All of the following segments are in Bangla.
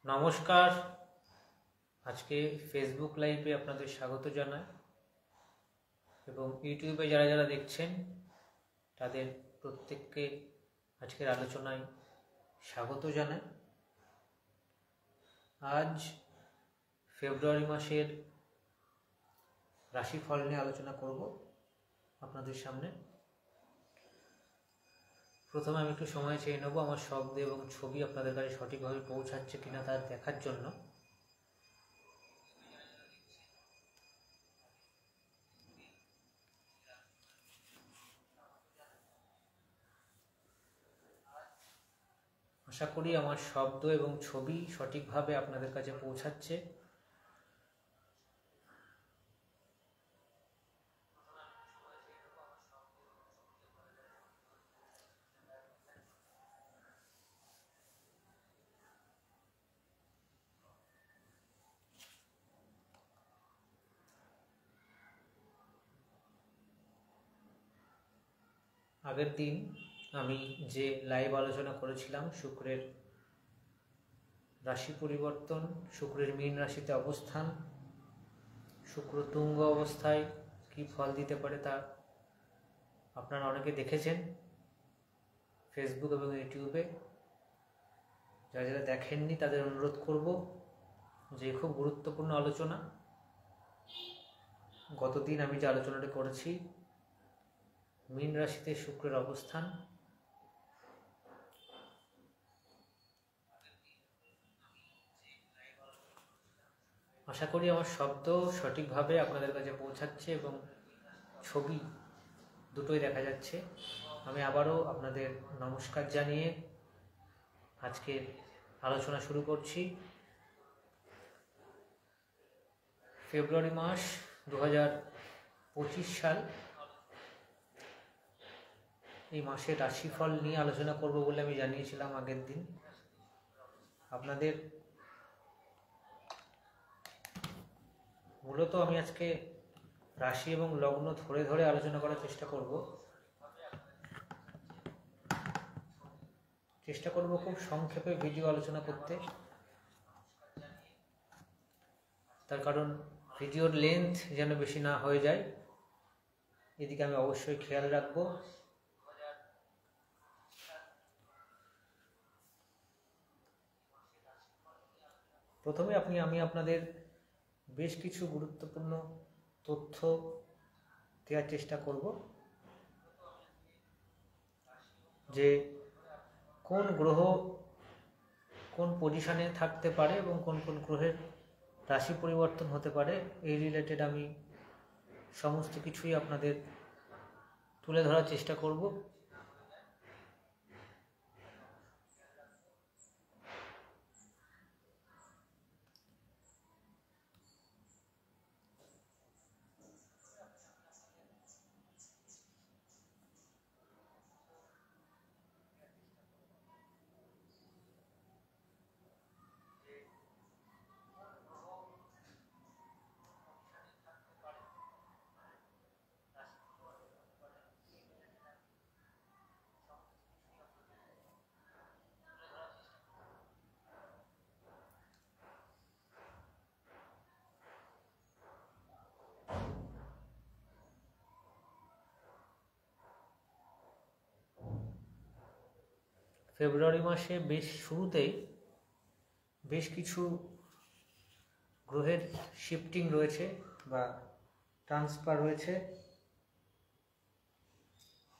নমস্কার। আজকে ফেসবুক লাইভে আপনাদের স্বাগত জানাই এবং ইউটিউবে যারা যারা দেখছেন তাদের প্রত্যেককে আজকের আলোচনায় স্বাগত জানাই। আজ ফেব্রুয়ারি মাসের রাশিফল নিয়ে আলোচনা করব আপনাদের সামনে। প্রথমে আমি একটু সময় চেয়ে নেব আমার শব্দ এবং ছবি আপনাদের কাছে সঠিকভাবে পৌঁছাচ্ছে কিনা তা দেখার জন্য। আশা করি আমার শব্দ এবং ছবি সঠিকভাবে আপনাদের কাছে পৌঁছাচ্ছে। আগের দিন আমি যে লাইভ আলোচনা করেছিলাম শুক্রের রাশি পরিবর্তন, শুক্রের মীন রাশিতে অবস্থান, শুক্র তুঙ্গ অবস্থায় কি ফল দিতে পারে তা আপনারা অনেকে দেখেছেন ফেসবুক এবং ইউটিউবে। যারা যারা দেখেননি তাদের অনুরোধ করব যে খুব গুরুত্বপূর্ণ আলোচনা। গতদিন আমি যে আলোচনাটি করেছি মীন রাশিতে শুক্রের অবস্থান, আশা করি আমার শব্দ সঠিকভাবে আপনাদের কাছে পৌঁছাচ্ছে এবং ছবি দুটোই দেখা যাচ্ছে। আমি আবারও আপনাদের নমস্কার জানিয়ে আজকের আলোচনা শুরু করছি। ফেব্রুয়ারি মাস 2025 সাল, এই মাসের রাশিফল নিয়ে আলোচনা করব বলে আমি জানিয়েছিলাম আগের দিন। আপনাদের মূলত আমি আজকে রাশি এবং লগ্ন ধরে ধরে আলোচনা করার চেষ্টা করব খুব সংক্ষেপে ভিডিও আলোচনা করতে। তার কারণ ভিডিওর লেন্থ যেন বেশি না হয়ে যায়, এদিকে আমি অবশ্যই খেয়াল রাখবো। প্রথমে আমি আপনাদের বেশ কিছু গুরুত্বপূর্ণ তথ্য দেওয়ার চেষ্টা করব যে কোন গ্রহ কোন পজিশনে থাকতে পারে এবং কোন কোন গ্রহের রাশি পরিবর্তন হতে পারে। এই রিলেটেড আমি সমস্ত কিছুই আপনাদের তুলে ধরার চেষ্টা করব। ফেব্রুয়ারি মাসে বেশ শুরুতেই বেশ কিছু গ্রহের শিফটিং রয়েছে বা ট্রান্সফার রয়েছে।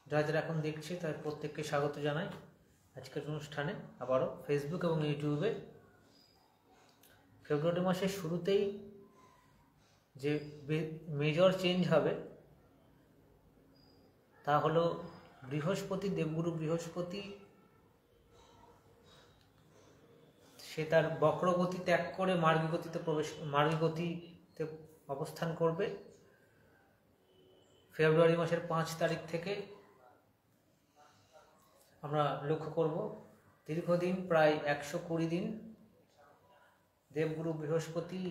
যারা যারা এখন দেখছে তাদের প্রত্যেককে স্বাগত জানাই আজকের অনুষ্ঠানে। আবারও ফেসবুক এবং ইউটিউবে ফেব্রুয়ারি মাসের শুরুতেই যে মেজর চেঞ্জ হবে তা হলো বৃহস্পতি, দেবগুরু বৃহস্পতি সে তার বক্রগতি ত্যাগ করে মার্গী গতিতে অবস্থান করবে ফেব্রুয়ারি মাসের 5 তারিখ থেকে। আমরা লক্ষ্য করব দীর্ঘদিন প্রায় 120 দিন দেবগুরু বৃহস্পতি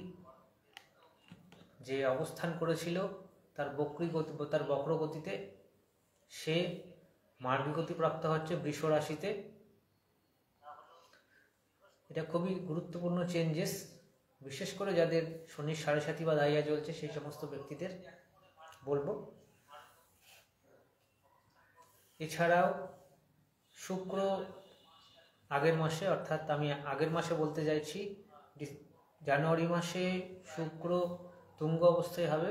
যে অবস্থান করেছিল তার বক্রগতিতে সে মার্গী গতি প্রাপ্ত হচ্ছে বৃষ রাশিতে। এটা খুবই গুরুত্বপূর্ণ চেঞ্জেস, বিশেষ করে যাদের শনির সাড়ে সাথী বা দাইয়া চলছে সেই সমস্ত ব্যক্তিদের বলবো। এছাড়াও শুক্র আগের মাসে, অর্থাৎ আমি আগের মাসে বলতে চাইছি জানুয়ারি মাসে শুক্র তুঙ্গ অবস্থায় হবে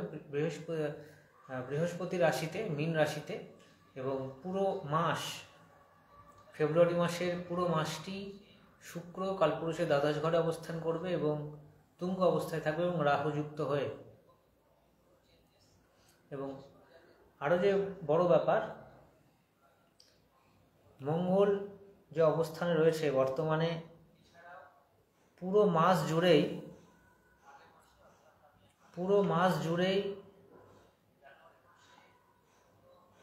বৃহস্পতি রাশিতে, মীন রাশিতে, এবং পুরো মাস ফেব্রুয়ারি মাসের পুরো মাসটি শুক্র কালপুরুষের দ্বাদশ ঘরে অবস্থান করবে এবং তুঙ্গ অবস্থায় থাকবে এবং রাহুযুক্ত হয়ে। এবং আরও যে বড় ব্যাপার, মঙ্গল যে অবস্থানে রয়েছে বর্তমানে পুরো মাস জুড়েই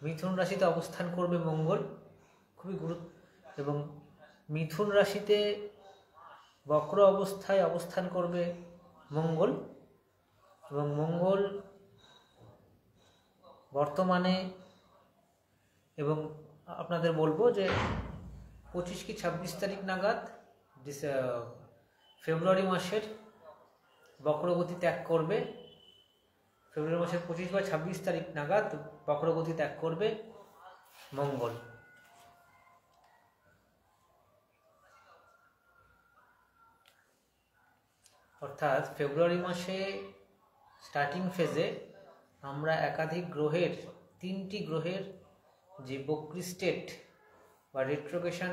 মিথুন রাশিতে অবস্থান করবে মঙ্গল, খুবই এবং মিথুন রাশিতে বক্র অবস্থায় অবস্থান করবে মঙ্গল, এবং মঙ্গল বর্তমানে, এবং আপনাদের বলবো যে 25 কি 26 তারিখ নাগাদ ফেব্রুয়ারি মাসের বক্রগতি ত্যাগ করবে। ফেব্রুয়ারি মাসের 25 বা 26 তারিখ নাগাদ বক্রগতি ত্যাগ করবে মঙ্গল। অর্থাৎ ফেব্রুয়ারি মাসে স্টার্টিং ফেজে আমরা একাধিক গ্রহের, 3টি গ্রহের যে বক্রি স্টেট বা রেট্রোগেশন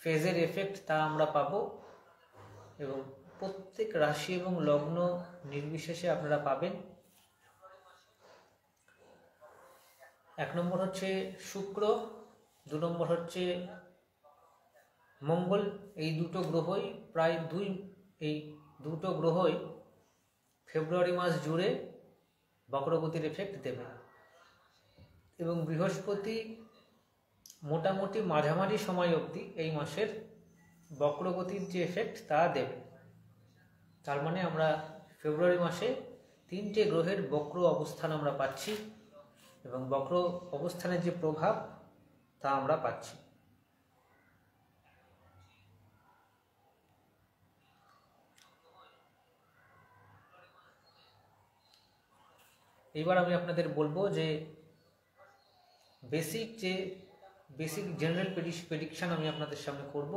ফেজের এফেক্ট তা আমরা পাবো, এবং প্রত্যেক রাশি এবং লগ্ন নির্বিশেষে আপনারা পাবেন। 1 নম্বর হচ্ছে শুক্র, 2 নম্বর হচ্ছে মঙ্গল। এই দুটো গ্রহই ফেব্রুয়ারি মাস জুড়ে বক্রগতির এফেক্ট দেবে, এবং বৃহস্পতি মোটামুটি মাঝামাঝি সময় অবধি এই মাসের বক্রগতির যে এফেক্ট তা দেবে। তার মানে আমরা ফেব্রুয়ারি মাসে 3টে গ্রহের বক্র অবস্থান আমরা পাচ্ছি, এবং বক্র অবস্থানের যে প্রভাব তা আমরা পাচ্ছি। এবার আমি আপনাদের বলবো যে বেসিক জেনারেল প্রেডিকশন আমি আপনাদের সামনে করব,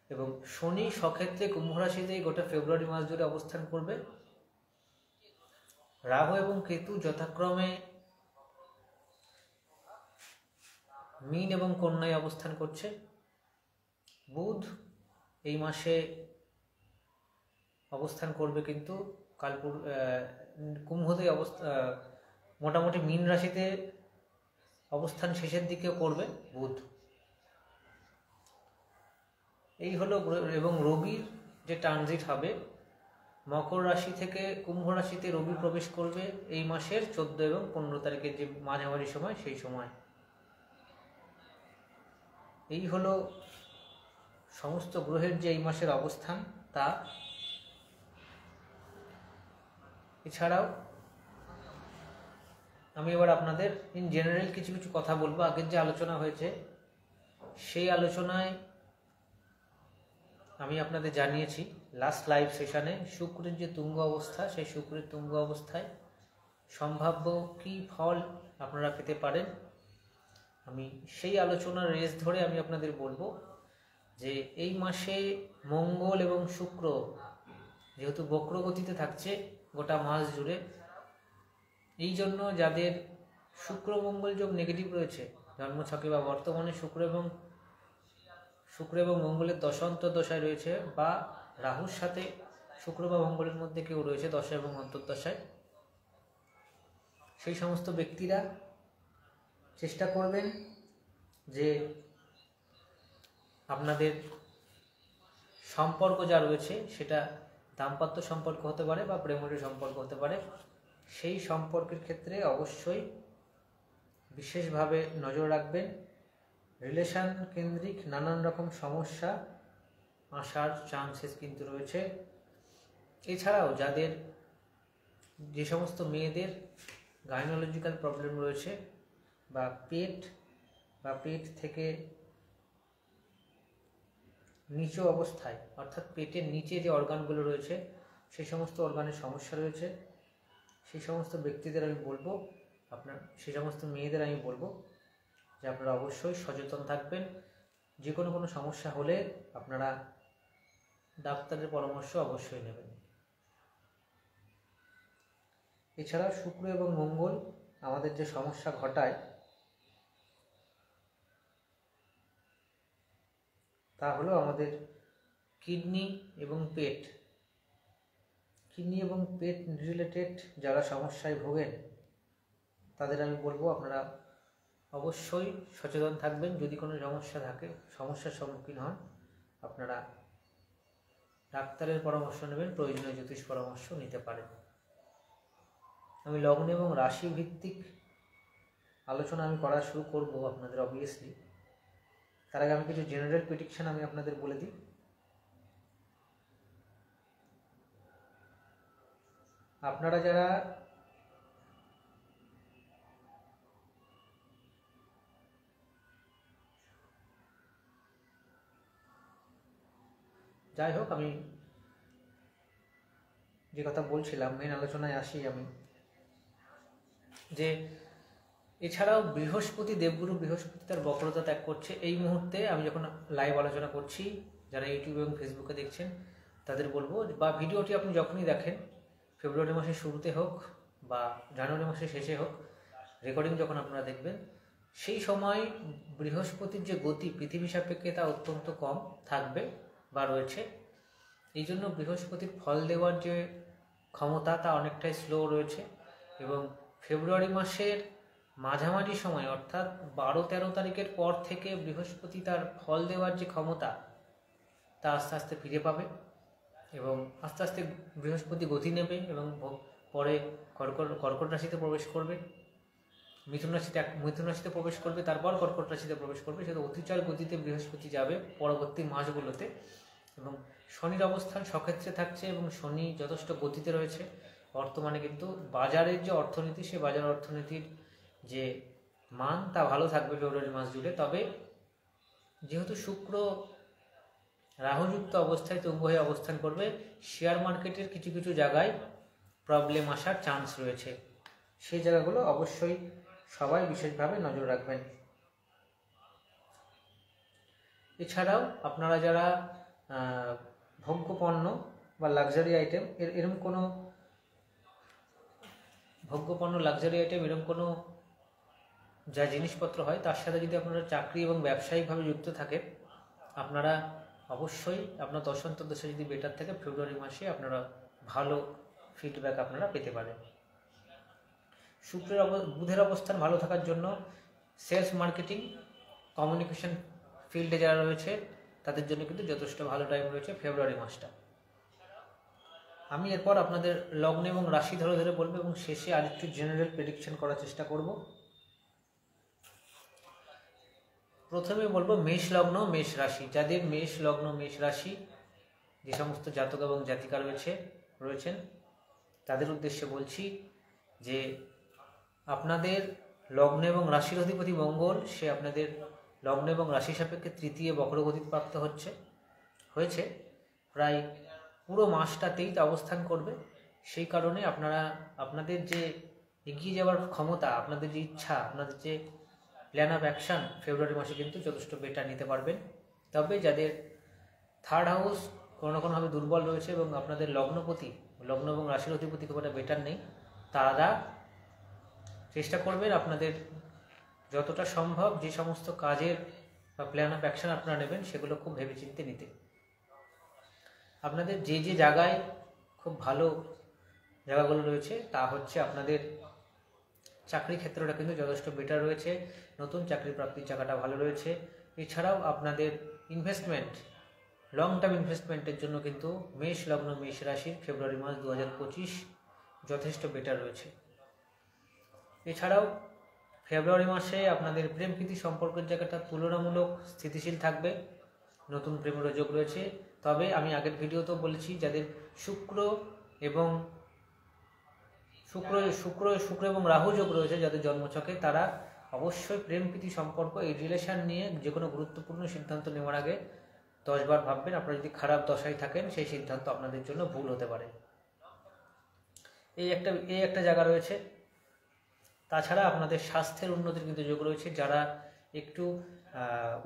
এবং শনি সক্ষেত্রে কুম্ভ রাশিতেই গোটা ফেব্রুয়ারি মাস জুড়ে অবস্থান করবে। রাহু এবং কেতু যথাক্রমে মীন এবং কন্যায় অবস্থান করছে। বুধ এই মাসে অবস্থান করবে, কিন্তু কুম্ভতে মোটামুটি মীন রাশিতে অবস্থান শেষের দিকে করবে বুধ। এই হলো, এবং রবির যে ট্রানজিট হবে মকর রাশি থেকে কুম্ভ রাশিতে রবি প্রবেশ করবে এই মাসের 14 এবং 15 তারিখের যে মাঝামাঝি সময়, সেই সময়। এই হলো সমস্ত গ্রহের যে এই মাসের অবস্থান তা। এছাড়াও আমি এবার আপনাদের ইন জেনারেল কিছু কথা বলবো। আগের যে আলোচনা হয়েছে সেই আলোচনায় আমি আপনাদের জানিয়েছি লাস্ট লাইভ সেশনে শুক্রের যে তুঙ্গ অবস্থা, সেই শুক্রের তুঙ্গ অবস্থায় সম্ভাব্য কী ফল আপনারা পেতে পারেন। আমি সেই আলোচনার রেস ধরে আমি আপনাদের বলবো যে এই মাসে মঙ্গল এবং শুক্র যেহেতু বক্রগতিতে থাকছে গোটা মাস জুড়ে, এই জন্য যাদের শুক্র মঙ্গল যোগ নেগেটিভ রয়েছে জন্মছকে, বা বর্তমানে শুক্র এবং মঙ্গলের দশায় রয়েছে, বা রাহুর সাথে শুক্র বা মঙ্গলের মধ্যে কেউ রয়েছে দশা এবং অন্তর্দশায়, সেই সমস্ত ব্যক্তিরা চেষ্টা করবেন যে আপনাদের সম্পর্ক যা রয়েছে সেটা দাম্পত্য সম্পর্ক হতে পারে বা প্রেমের সম্পর্ক হতে পারে, সেই সম্পর্কের ক্ষেত্রে অবশ্যই বিশেষভাবে নজর রাখবেন। রিলেশন কেন্দ্রিক নানান রকম সমস্যা আসার চান্সেস কিন্তু রয়েছে। এছাড়াও যে সমস্ত মেয়েদের গাইনোলজিক্যাল প্রবলেম রয়েছে, বা পেট থেকে নিচু অবস্থায় অর্থাৎ পেটের নিচে যে অর্গানগুলো রয়েছে সেই সমস্ত অর্গানের সমস্যা রয়েছে, সেই সমস্ত ব্যক্তিদের আমি বলবো, সেই সমস্ত মেয়েদের আমি বলবো যে আপনারা অবশ্যই সচেতন থাকবেন। যে কোনো সমস্যা হলে আপনারা ডাক্তারের পরামর্শ অবশ্যই নেবেন। এছাড়া শুক্র এবং মঙ্গল আমাদের যে সমস্যা ঘটায় তা হলো আমাদের কিডনি এবং পেট রিলেটেড যারা সমস্যায় ভোগেন তাদের আমি বলবো আপনারা অবশ্যই সচেতন থাকবেন। যদি কোনো সমস্যার সম্মুখীন হন আপনারা ডাক্তারের পরামর্শ নেবেন, প্রয়োজনীয় জ্যোতিষ পরামর্শ নিতে পারেন। আমি লগ্ন এবং রাশি ভিত্তিক আলোচনা করা শুরু করব আপনাদের অবভিয়াসলি। তার আগে আমি কিছু জেনারেল প্রেডিকশন আমি আপনাদের বলে দিই। আপনারা যারা যাই হোক, আমি যে কথা বলছিলাম মেন আলোচনায় আসি আমি, যে এছাড়াও দেবগুরু বৃহস্পতি তার বক্রতা ত্যাগ করছে এই মুহূর্তে। আমি যখন লাইভ আলোচনা করছি, যারা ইউটিউব এবং ফেসবুকে দেখছেন তাদের বলবো, বা ভিডিওটি আপনি যখনই দেখেন, ফেব্রুয়ারি মাসের শুরুতে হোক বা জানুয়ারি মাসের শেষে হোক, রেকর্ডিং যখন আপনারা দেখবেন, সেই সময় বৃহস্পতির যে গতি পৃথিবী সাপেক্ষে তা অত্যন্ত কম থাকবে বা রয়েছে। এই জন্য বৃহস্পতির ফল দেওয়ার যে ক্ষমতা তা অনেকটাই স্লো রয়েছে, এবং ফেব্রুয়ারি মাসের মাঝামাঝি সময় অর্থাৎ 12-13 তারিখের পর থেকে বৃহস্পতি তার ফল দেওয়ার যে ক্ষমতা তা আস্তে আস্তে ফিরে পাবে, এবং আস্তে আস্তে বৃহস্পতি গতি নেবে এবং পরে কর্কট রাশিতে প্রবেশ করবে, মিথুন রাশিতে প্রবেশ করবে, তারপর কর্কট রাশিতে প্রবেশ করবে। সেটা অতিচার গতিতে বৃহস্পতি যাবে পরবর্তী মাসগুলোতে, এবং শনির অবস্থান স্বক্ষেত্রে থাকছে এবং শনি যথেষ্ট গতিতে রয়েছে। বর্তমানে কিন্তু বাজারের যে অর্থনীতি, সে বাজার অর্থনীতির যে মান তা ভালো থাকবে ফেব্রুয়ারি মাস জুড়ে। তবে যেহেতু শুক্র রাহুযুক্ত অবস্থায় তুঙ্গ হয়ে অবস্থান করবে, শেয়ার মার্কেটের কিছু কিছু জায়গায় প্রবলেম আসার চান্স রয়েছে। সেই জায়গাগুলো অবশ্যই সবাই বিশেষভাবে নজর রাখবেন। এছাড়াও আপনারা যারা ভোগ্যপণ্য বা লাক্সারি আইটেম এরকম কোনো যা জিনিসপত্র হয় তার সাথে যদি আপনারা চাকরি এবং ব্যবসায়িকভাবে যুক্ত থাকেন, আপনারা অবশ্যই আপনার দশান্তর্দশা যদি বেটার থাকে ফেব্রুয়ারি মাসে আপনারা ভালো ফিডব্যাক আপনারা পেতে পারেন। বুধের অবস্থান ভালো থাকার জন্য সেলস, মার্কেটিং, কমিউনিকেশন ফিল্ডে যারা রয়েছে তাদের জন্য কিন্তু যথেষ্ট ভালো টাইম রয়েছে ফেব্রুয়ারি মাসটা। আমি এরপর আপনাদের লগ্ন এবং রাশি ধরে ধরে বলবো, এবং শেষে আরেকটু জেনারেল প্রেডিকশন করার চেষ্টা করব। প্রথমে বলবো মেষ লগ্ন, মেষ রাশি। যাদের মেষ লগ্ন, মেষ রাশি, যে সমস্ত জাতক এবং জাতিকা রয়েছেন তাদের উদ্দেশ্যে বলছি যে আপনাদের লগ্ন এবং রাশির অধিপতি মঙ্গল, সে আপনাদের লগ্ন এবং রাশি সাপেক্ষে তৃতীয় বক্রগতিপ্রাপ্ত হয়েছে। প্রায় পুরো মাসটাতেই তা অবস্থান করবে। সেই কারণে আপনাদের যে এগিয়ে যাওয়ার ক্ষমতা, আপনাদের যে ইচ্ছা, আপনাদের যে প্ল্যান অফ অ্যাকশন ফেব্রুয়ারি মাসে কিন্তু যথেষ্ট বেটার নিতে পারবেন। তবে যাদের থার্ড হাউস কোনো না কোনোভাবে দুর্বল রয়েছে এবং আপনাদের লগ্ন এবং রাশির অধিপতি খুব একটা বেটার নেই, তারা চেষ্টা করবেন আপনাদের যতটা সম্ভব যে সমস্ত কাজের বা প্ল্যান অফ অ্যাকশন আপনারা নেবেন সেগুলো খুব ভেবেচিন্তে নিতে। আপনাদের যে যে জায়গায় খুব ভালো জায়গাগুলো রয়েছে তা হচ্ছে আপনাদের চাকরি ক্ষেত্রটা কিন্তু যথেষ্ট বেটার রয়েছে, নতুন চাকরি প্রাপ্তির জায়গাটা ভালো রয়েছে। এছাড়াও আপনাদের ইনভেস্টমেন্ট, লং টার্ম ইনভেস্টমেন্টের জন্য কিন্তু মেষ লগ্ন, মেষ রাশির ফেব্রুয়ারি মাস 2025 যথেষ্ট বেটার রয়েছে। এছাড়াও ফেব্রুয়ারি মাসে আপনাদের প্রেম প্রীতি সম্পর্কের জায়গাটা তুলনামূলক স্থিতিশীল থাকবে, নতুন প্রেমের যোগ রয়েছে। তবে আমি আগের ভিডিওতেও বলেছি, যাদের শুক্র এবং রাহু যোগ রয়েছে যাদের জন্মছকে, তারা অবশ্যই প্রেম প্রীতি সম্পর্ক, এই রিলেশন নিয়ে যে কোনো গুরুত্বপূর্ণ সিদ্ধান্ত নেওয়ার আগে 10 বার ভাববেন। আপনারা যদি খারাপ দশায় থাকেন সেই সিদ্ধান্ত আপনাদের জন্য ভুল হতে পারে। এই একটা জায়গা রয়েছে। তাছাড়া আপনাদের স্বাস্থ্যের উন্নতির কিন্তু যোগ রয়েছে। যারা একটু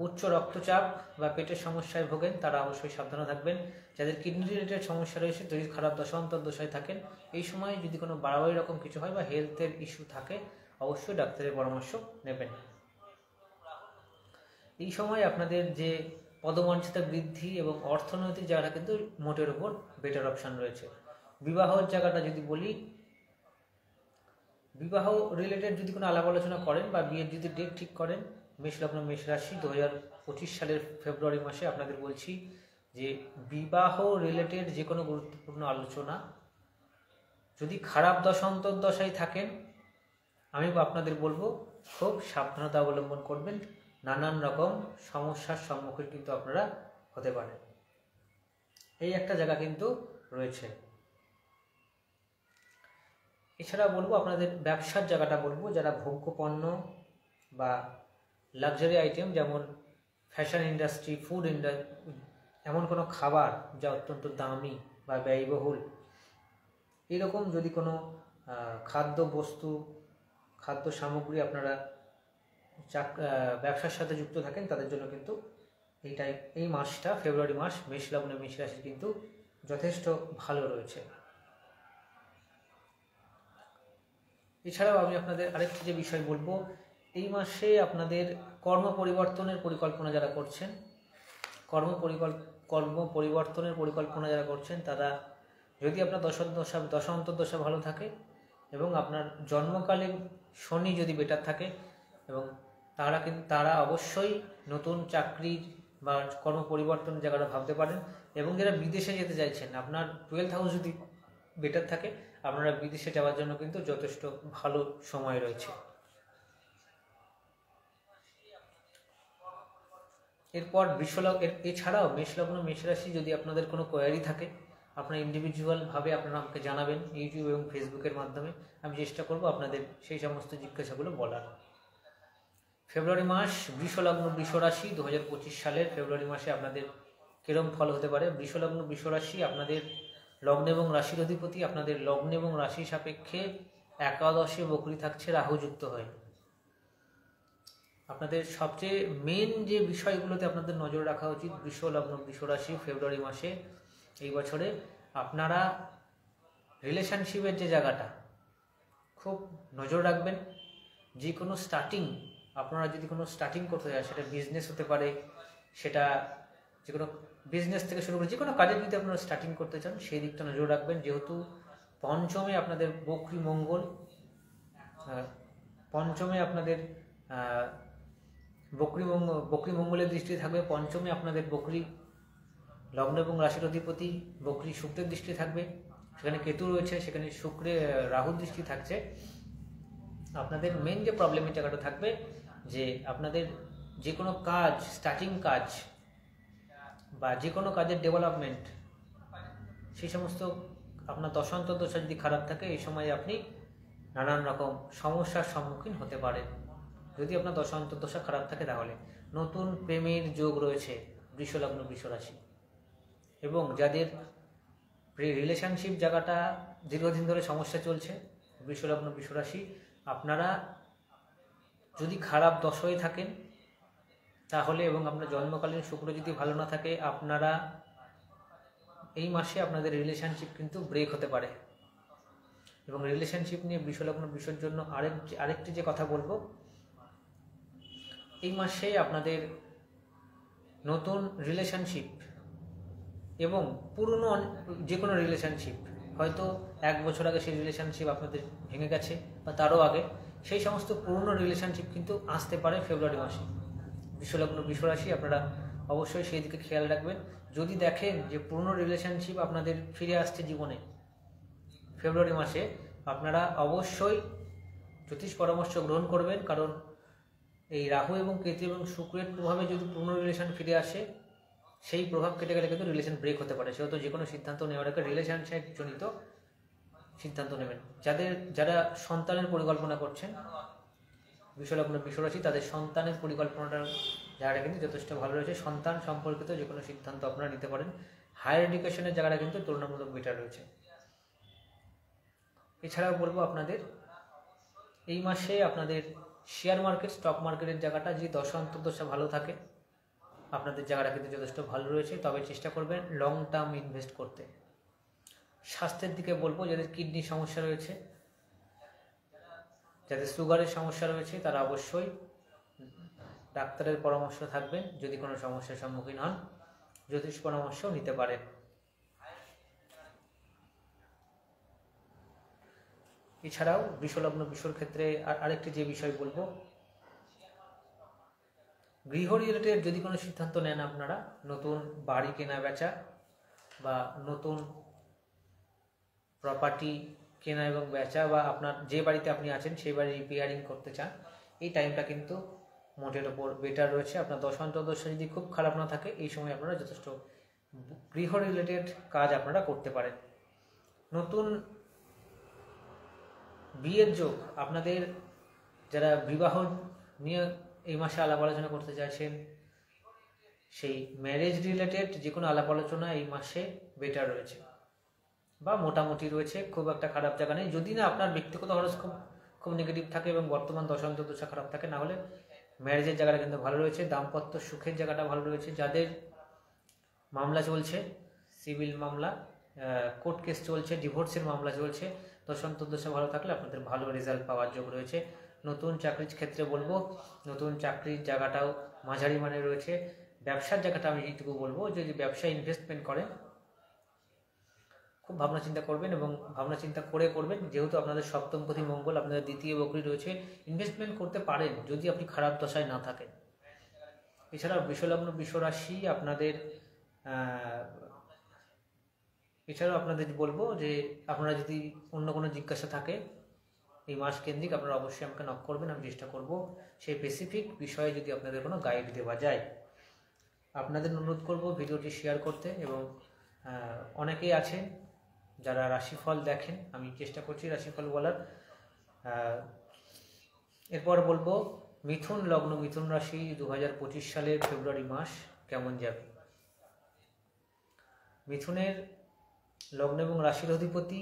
উচ্চ রক্তচাপ বা পেটের সমস্যায় ভোগেন তারা অবশ্যই সাবধানে থাকবেন। যাদের কিডনি রিলেটেড সমস্যা রয়েছে, যদি খারাপ দশা অন্তর্দশায় থাকেন, এই সময় যদি কোনো বাড়াবাড়ি রকম কিছু হয় বা হেলথের ইস্যু থাকে, অবশ্যই ডাক্তারের পরামর্শ নেবেন। এই সময় আপনাদের যে পদমর্যাদা বৃদ্ধি এবং অর্থনৈতিক জায়গাটা কিন্তু মোটের উপর বেটার অপশান রয়েছে। বিবাহের জায়গাটা যদি বলি, বিবাহ রিলেটেড যদি কোনো আলাপ আলোচনা করেন বা বিয়ের যদি ডেট ঠিক করেন, মেষ লগ্ন মেষ রাশি 2025 সালের ফেব্রুয়ারি মাসে আপনাদের বলছি যে বিবাহ রিলেটেড যে কোনো গুরুত্বপূর্ণ আলোচনা যদি খারাপ দশা অন্তর্দশায় থাকেন, আমি আপনাদের বলবো খুব সাবধানতা অবলম্বন করবেন। নানান রকম সমস্যার সম্মুখীন কিন্তু আপনারা হতে পারেন। এই একটা জায়গা কিন্তু রয়েছে। এছাড়া বলবো আপনাদের ব্যবসার জায়গাটা বলবো, যারা ভোগ্য পণ্য বা লাক্সারি আইটেম যেমন ফ্যাশন ইন্ডাস্ট্রি, ফুড ইন্ডাস্ট্রি, এমন কোনো খাবার যা অত্যন্ত দামি বা ব্যয়বহুল, এরকম যদি কোনো খাদ্য বস্তু, খাদ্য সামগ্রী আপনারা ব্যবসার সাথে যুক্ত থাকেন, তাদের জন্য কিন্তু এই মাসটা, ফেব্রুয়ারি মাস, মেষ লগ্ন মেষ রাশি কিন্তু যথেষ্ট ভালো রয়েছে। এছাড়াও আমি আপনাদের আরেকটি যে বিষয় বলবো, এই মাসে আপনাদের কর্ম পরিবর্তনের পরিকল্পনা যারা করছেন, কর্ম পরিবর্তনের পরিকল্পনা যারা করছেন, তারা যদি আপনার দশা অন্তর্দশা ভালো থাকে এবং আপনার জন্মকালীন শনি যদি বেটার থাকে, এবং তারা অবশ্যই নতুন চাকরির বা কর্ম পরিবর্তনের জায়গাটা ভাবতে পারেন। এবং যারা বিদেশে যেতে চাইছেন, আপনার 12th হাউস যদি বেটার থাকে, আপনারা বিদেশে যাওয়ার জন্য কিন্তু যথেষ্ট ভালো সময় রয়েছে। এরপর এছাড়াও মেষলগ্ন মেষ রাশি যদি আপনাদের কোনো কোয়ারি থাকে, আপনারা ইন্ডিভিজুয়ালভাবে আপনারা আমাকে জানাবেন ইউটিউব এবং ফেসবুকের মাধ্যমে। আমি চেষ্টা করব আপনাদের সেই সমস্ত জিজ্ঞাসাগুলো বলার। ফেব্রুয়ারি মাস, বৃষলগ্ন বৃষরাশি 2025 সালের ফেব্রুয়ারি মাসে আপনাদের কিরম ফল হতে পারে। বৃষলগ্ন বৃষরাশি আপনাদের লগ্ন এবং রাশির অধিপতি, আপনাদের লগ্ন এবং রাশি সাপেক্ষে একাদশে বকরি থাকছে রাহুযুক্ত হয়ে। আপনাদের সবচেয়ে মেন যে বিষয়গুলোতে আপনাদের নজর রাখা উচিত, বৃষলগ্ন বৃষরাশি ফেব্রুয়ারি মাসে এই বছরে আপনারা রিলেশনশিপের যে জায়গাটা খুব নজর রাখবেন। যে কোনো আপনারা যদি কোনো স্টার্টিং করতে চান, সেটা বিজনেস হতে পারে, সেটা যে কোনো বিজনেস থেকে শুরু করে যে কোনো কাজে যদি আপনারা স্টার্টিং করতে চান, সেই দিকটা নজর রাখবেন। যেহেতু পঞ্চমে আপনাদের বকরি মঙ্গল, পঞ্চমে আপনাদের বকরি মঙ্গলের দৃষ্টি থাকবে, পঞ্চমে আপনাদের বকরি লগ্ন এবং রাশির অধিপতি বকরি শুক্রের দৃষ্টি থাকবে, সেখানে কেতু রয়েছে, সেখানে রাহুর দৃষ্টি থাকছে। আপনাদের মেন যে প্রবলেমের জায়গাটা থাকবে, যে আপনাদের যে কোনো কাজ, স্টার্টিং কাজ বা যে কোনো কাজের ডেভেলপমেন্ট, সেই সমস্ত আপনার দশা অন্তর্দশা যদি খারাপ থাকে, এই সময় আপনি নানান রকম সমস্যার সম্মুখীন হতে পারেন। যদি আপনার দশা অন্তর্দশা খারাপ থাকে, তাহলে নতুন প্রেমের যোগ রয়েছে বৃষলগ্ন বৃষরাশি। এবং যাদের রিলেশনশিপ জায়গাটা দীর্ঘদিন ধরে সমস্যা চলছে, বৃষলগ্ন বৃষরাশি, আপনারা যদি খারাপ দশায় থাকেন তাহলে, এবং আপনার জন্মকালীন শুক্র যদি ভালো না থাকে, আপনারা এই মাসে আপনাদের রিলেশনশিপ কিন্তু ব্রেক হতে পারে। এবং রিলেশনশিপ নিয়ে বৃষলগ্ন বৃষর জন্য আরেকটি যে কথা বলবো, এই মাসে আপনাদের নতুন রিলেশনশিপ এবং পুরনো যে কোনো রিলেশনশিপ, হয়তো 1 বছর আগে সেই রিলেশনশিপ আপনাদের ভেঙে গেছে বা তারও আগে, সেই সমস্ত পুরনো রিলেশনশিপ কিন্তু আসতে পারে ফেব্রুয়ারি মাসে। বৃষলগ্ন বৃষরাশি, আপনারা অবশ্যই সেই দিকে খেয়াল রাখবেন। যদি দেখেন যে পুরনো রিলেশনশিপ আপনাদের ফিরে আসছে জীবনে ফেব্রুয়ারি মাসে, আপনারা অবশ্যই জ্যোতিষ পরামর্শ গ্রহণ করবেন। কারণ এই রাহু এবং কেতু এবং শুক্রের প্রভাবে যদি পুরনো রিলেশন ফিরে আসে, সেই প্রভাব কেটে গেলে কিন্তু রিলেশন ব্রেক হতে পারে। সেহেতু যে কোনো সিদ্ধান্ত নেওয়ার আগে রিলেশনশিপ জনিত সিদ্ধান্ত নেবেন। যারা সন্তানের পরিকল্পনা করছেন, বিশ্বলগ্ন বিশ্বরাশি তাদের সন্তানের পরিকল্পনাটা জায়গাটা কিন্তু যথেষ্ট ভালো রয়েছে। সন্তান সম্পর্কিত যে কোনো সিদ্ধান্ত আপনারা নিতে পারেন। হায়ার এডুকেশনের জায়গাটা কিন্তু তুলনামূলক বেটার রয়েছে। এছাড়াও বলবো আপনাদের এই মাসে আপনাদের শেয়ার মার্কেট, স্টক মার্কেটের জায়গাটা যদি দশা অন্তর্দশা ভালো থাকে আপনাদের জায়গাটা কিন্তু যথেষ্ট ভালো রয়েছে, তবে চেষ্টা করবেন লং টার্ম ইনভেস্ট করতে। স্বাস্থ্যের দিকে বলবো যাদের কিডনির সমস্যা রয়েছে, যাদের সুগারের সমস্যা রয়েছে তারা অবশ্যই ডাক্তারের পরামর্শ থাকবেন। যদি কোনো সমস্যার সম্মুখীন হন জ্যোতিষ পরামর্শও নিতে পারেন। এছাড়াও বিশ্বলগ্ন বিশ্বর ক্ষেত্রে আরেকটি যে বিষয় বলবো, গৃহ রিলেটেড যদি কোনো সিদ্ধান্ত নেন আপনারা, নতুন বাড়ি কেনা বেচা বা নতুন প্রপার্টি কেনা এবং বেচা, বা আপনার যে বাড়িতে আপনি আছেন সেই বাড়ি রিপেয়ারিং করতে চান, এই টাইমটা কিন্তু মোটের ওপর বেটার রয়েছে। আপনার দশা অন্তর্দশা যদি খুব খারাপ না থাকে এই সময় আপনারা যথেষ্ট গৃহ রিলেটেড কাজ আপনারা করতে পারেন। নতুন বিয়ের যোগ, আপনাদের যারা বিবাহ নিয়ে এই মাসে আলাপ আলোচনা করতে চাইছেন সেই ম্যারেজ রিলেটেড যে কোনো আলাপ আলোচনা এই মাসে বেটার রয়েছে বা মোটামুটি রয়েছে, খুব একটা খারাপ জায়গা নেই। যদি না আপনার ব্যক্তিগত হরস্কোপ খুব নেগেটিভ থাকে এবং বর্তমান দশা অন্তর্দশা খারাপ থাকে, না হলে ম্যারেজের জায়গাটা কিন্তু ভালো রয়েছে। দাম্পত্য সুখের জায়গাটা ভালো রয়েছে। যাদের মামলা চলছে, সিভিল মামলা, কোর্ট কেস চলছে, ডিভোর্সের মামলা চলছে, দশা অন্তর্দশা ভালো থাকলে আপনাদের ভালো রেজাল্ট পাওয়ার যোগ রয়েছে। নতুন চাকরির ক্ষেত্রে বলবো নতুন চাকরির জায়গাটাও মাঝারি মানে রয়েছে। ব্যবসার জায়গাটা আমি এইটুকু বলবো, যদি ব্যবসায় ইনভেস্টমেন্ট করেন খুব ভাবনা চিন্তা করবেন এবং ভাবনা চিন্তা করে করবেন, যেহেতু আপনাদের সপ্তমপতি মঙ্গল আপনাদের দ্বিতীয় বকরি রয়েছে। ইনভেস্টমেন্ট করতে পারেন যদি আপনি খারাপ দশায় না থাকেন। এছাড়াও বিশ্বলগ্ন বিশ্বরাশি এছাড়াও আপনাদের বলবো যে আপনারা যদি অন্য কোনো জিজ্ঞাসা থাকে এই মাস কেন্দ্রিক আপনারা অবশ্যই আমাকে নক করবেন, আমি চেষ্টা করব সেই স্পেসিফিক বিষয়ে যদি আপনাদের কোনো গাইড দেওয়া যায়। আপনাদের অনুরোধ করব ভিডিওটি শেয়ার করতে, এবং অনেকেই আছেন যারা রাশিফল দেখেন, আমি চেষ্টা করছি রাশিফল বলার। এরপর বলবো মিথুন লগ্ন মিথুন রাশি 2025 সালের ফেব্রুয়ারি মাস কেমন যাবে। মিথুনের লগ্ন এবং রাশির অধিপতি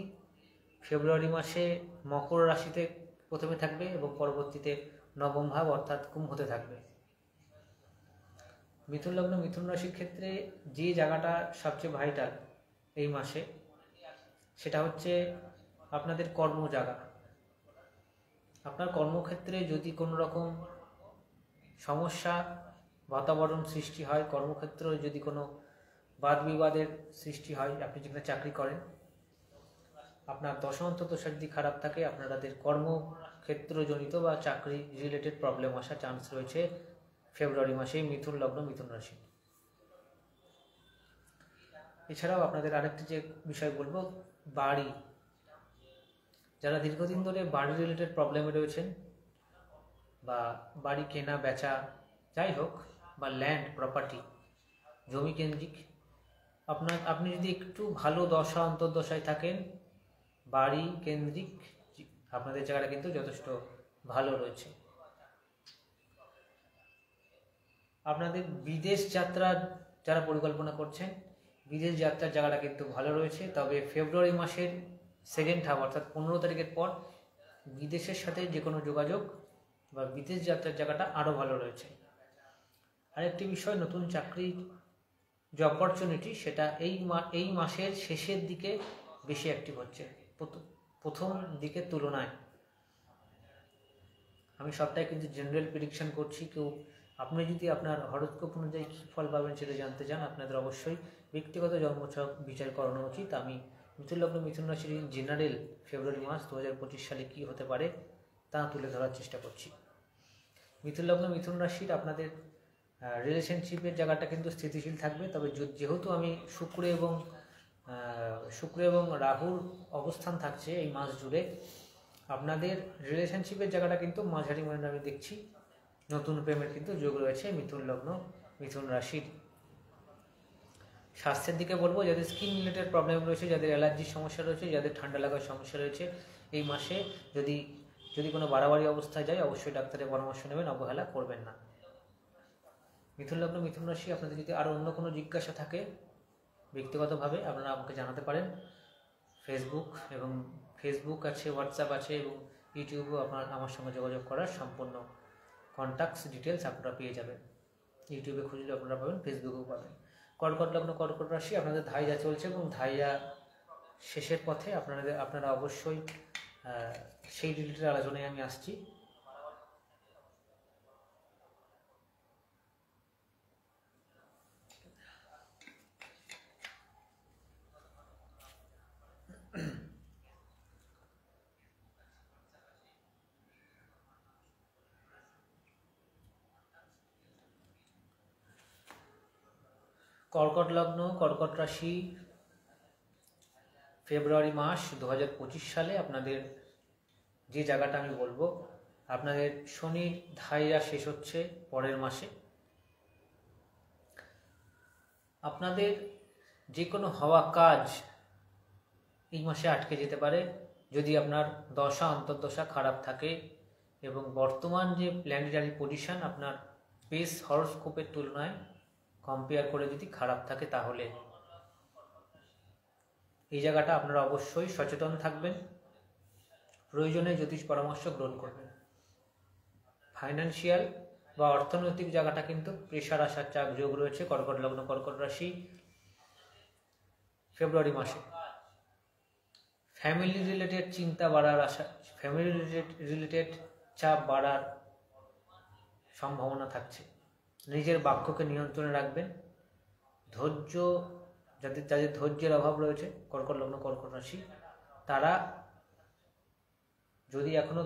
ফেব্রুয়ারি মাসে মকর রাশিতে প্রথমে থাকবে এবং পরবর্তীতে নবম ভাব অর্থাৎ কুম্ভতে থাকবে। মিথুন লগ্ন মিথুন রাশির ক্ষেত্রে যে জায়গাটা সবচেয়ে ভাইটাল এই মাসে সেটা হচ্ছে আপনাদের কর্ম জায়গা। আপনার কর্মক্ষেত্রে যদি কোনো রকম সমস্যা বাতাবরণ সৃষ্টি হয়, কর্মক্ষেত্রে যদি কোনো বাদ বিবাদের সৃষ্টি হয়, আপনি যেখানে চাকরি করেন, আপনার দশা অন্তর্দশা যদি খারাপ থাকে আপনাদের কর্মক্ষেত্রজনিত বা চাকরি রিলেটেড প্রবলেম আসার চান্স রয়েছে ফেব্রুয়ারি মাসে মিথুন লগ্ন মিথুন রাশি। এছাড়াও আপনাদের আরেকটি যে বিষয় বলবো, বাড়ি, যারা দীর্ঘদিন ধরে বাড়ি রিলেটেড প্রবলেমে রয়েছেন বা বাড়ি কেনা বেচা যাই হোক, বা ল্যান্ড প্রপার্টি জমি কেন্দ্রিক, আপনি যদি একটু ভালো দশা অন্তর্দশায় থাকেন বাড়ি কেন্দ্রিক আপনাদের জায়গাটা কিন্তু যথেষ্ট ভালো রয়েছে। আপনাদের বিদেশ যাত্রার যারা পরিকল্পনা করছেন বিদেশ যাত্রার জায়গাটা কিন্তু ভালো রয়েছে, তবে ফেব্রুয়ারি মাসের সেকেন্ড হাফ অর্থাৎ 15 তারিখের পর বিদেশের সাথে যে কোনো যোগাযোগ বা বিদেশ যাত্রার জায়গাটা আরও ভালো রয়েছে। আরেকটি বিষয়, নতুন চাকরির যে অপরচুনিটি সেটা এই মাসের শেষের দিকে বেশি অ্যাক্টিভ হচ্ছে প্রথম দিকের তুলনায়। আমি সবটাই কিন্তু জেনারেল প্রেডিকশন করছি, কেউ আপনি যদি আপনার হরস্কোপ অনুযায়ী কী ফল পাবেন সেটা জানতে চান আপনাদের অবশ্যই ব্যক্তিগত জন্মছক বিচার করানো উচিত। আমি মিথুন লগ্ন মিথুন রাশির জেনারেল ফেব্রুয়ারি মাস 2025 সালে কী হতে পারে তা তুলে ধরার চেষ্টা করছি। মিথুন লগ্ন মিথুন রাশির আপনাদের রিলেশনশিপের জায়গাটা কিন্তু স্থিতিশীল থাকবে, তবে যেহেতু আমি শুক্র এবং রাহুর অবস্থান থাকছে এই মাস জুড়ে, আপনাদের রিলেশনশিপের জায়গাটা কিন্তু মাঝারি মানে আমি দেখছি। নতুন প্রেমের কিন্তু যোগ রয়েছে মিথুন লগ্ন মিথুন রাশির। স্বাস্থ্যের দিকে বলবো যাদের স্কিন রিলেটেড প্রবলেম রয়েছে, যাদের অ্যালার্জির সমস্যা রয়েছে, যাদের ঠান্ডা লাগার সমস্যা রয়েছে, এই মাসে যদি যদি কোনো বাড়াবাড়ি অবস্থায় যায় অবশ্যই ডাক্তারের পরামর্শ নেবেন, অবহেলা করবেন না। মিথুন লগ্ন মিথুন রাশি, আপনাদের যদি আরও অন্য কোনো জিজ্ঞাসা থাকে ব্যক্তিগতভাবে আপনারা আমাকে জানাতে পারেন। ফেসবুক আছে, হোয়াটসঅ্যাপ আছে এবং ইউটিউবেও আমার সঙ্গে যোগাযোগ করার সম্পূর্ণ কন্ট্যাক্টস ডিটেলস আপনারা পেয়ে যাবেন। ইউটিউবে খুঁজলে আপনারা পাবেন, ফেসবুকেও পাবেন। কর্কট লগ্ন কর্কট রাশি, আপনাদের ধাইয়া চলছে এবং ধাইয়া শেষের পথে আপনারা অবশ্যই সেই রিলেটেড আলোচনায় আমি আসছি। কর্কট লগ্ন কর্কট রাশি, ফেব্রুয়ারি মাস 2025 সালে আপনাদের যে জায়গাটা আমি বলবো, আপনাদের শনির ধাইয়া শেষ হচ্ছে পরের মাসে। আপনাদের যে কোনো হওয়া কাজ এই মাসে আটকে যেতে পারে যদি আপনার দশা অন্তর্দশা খারাপ থাকে এবং বর্তমান যে প্ল্যানেটারি পজিশন আপনার বেস হরোস্কোপের তুলনায় কম্পেয়ার করে যদি খারাপ থাকে, তাহলে এই জায়গাটা আপনারা অবশ্যই সচেতন থাকবেন, প্রয়োজনে জ্যোতিষ পরামর্শ গ্রহণ করবেন। ফাইন্যান্সিয়াল বা অর্থনৈতিক জায়গাটা কিন্তু প্রেশার আসার চাপ যোগ রয়েছে কর্কট লগ্ন কর্কট রাশি ফেব্রুয়ারি মাসে। ফ্যামিলি রিলেটেড চিন্তা বাড়ার ফ্যামিলি রিলেটেড চাপ বাড়ার সম্ভাবনা থাকছে। নিজের বাক্যকে নিয়ন্ত্রণে রাখবেন। ধৈর্য, যাদের ধৈর্যের অভাব রয়েছে কর্কট লগ্ন কর্কট রাশি, তারা যদি এখনো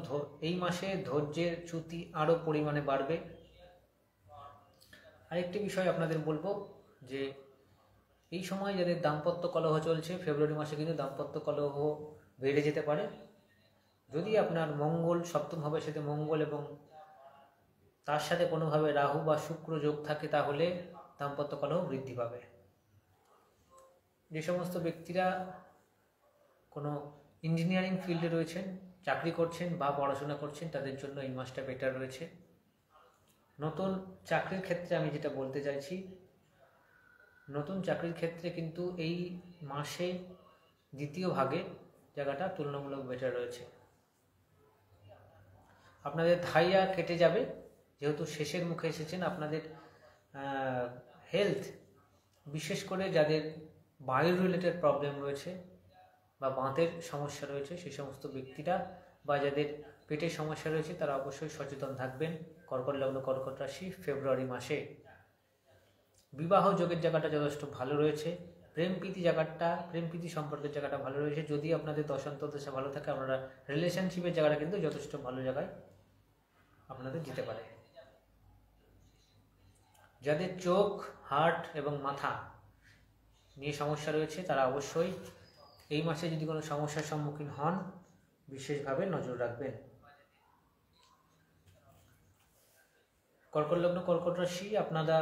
এই মাসে ধৈর্যের চ্যুতি আরও পরিমাণে বাড়বে। আরেকটি বিষয় আপনাদের বলবো যে এই সময় যাদের দাম্পত্য কলহ চলছে, ফেব্রুয়ারি মাসে কিন্তু দাম্পত্য কলহ বেড়ে যেতে পারে। যদি আপনার মঙ্গল সপ্তম হবে, সাথে মঙ্গল এবং তার সাথে কোনোভাবে রাহু বা শুক্র যোগ থাকে, তাহলে দাম্পত্য কলহ বৃদ্ধি পাবে। যে সমস্ত ব্যক্তিরা কোনো ইঞ্জিনিয়ারিং ফিল্ডে রয়েছেন, চাকরি করছেন বা পড়াশোনা করছেন, তাদের জন্য এই মাসটা বেটার রয়েছে। নতুন চাকরির ক্ষেত্রে আমি যেটা বলতে চাইছি, নতুন চাকরির ক্ষেত্রে কিন্তু এই মাসে দ্বিতীয় ভাগে জায়গাটা তুলনামূলক বেটার রয়েছে। আপনাদের ধাইয়া কেটে যাবে, যেহেতু শেষের মুখে এসেছেন। আপনাদের হেলথ, বিশেষ করে যাদের বায়ু রিলেটেড প্রবলেম রয়েছে বা বাতের সমস্যা রয়েছে, সেই সমস্ত ব্যক্তিরা বা যাদের পেটের সমস্যা রয়েছে, তারা অবশ্যই সচেতন থাকবেন কর্কট লগ্ন কর্কট রাশি ফেব্রুয়ারি মাসে। বিবাহ যোগের জায়গাটা যথেষ্ট ভালো রয়েছে। প্রেম প্রীতি সম্পর্কের জায়গাটা ভালো রয়েছে। যদি আপনাদের দশা ভালো থাকে, আপনারা রিলেশনশিপের জায়গাটা কিন্তু যথেষ্ট ভালো জায়গায় আপনাদের যেতে পারে। যাদের চোখ, হার্ট এবং মাথা নিয়ে সমস্যা রয়েছে, তারা অবশ্যই এই মাসে যদি কোনো সমস্যার সম্মুখীন হন, বিশেষভাবে নজর রাখবেন। কর্কট লগ্ন কর্কট রাশি, আপনারা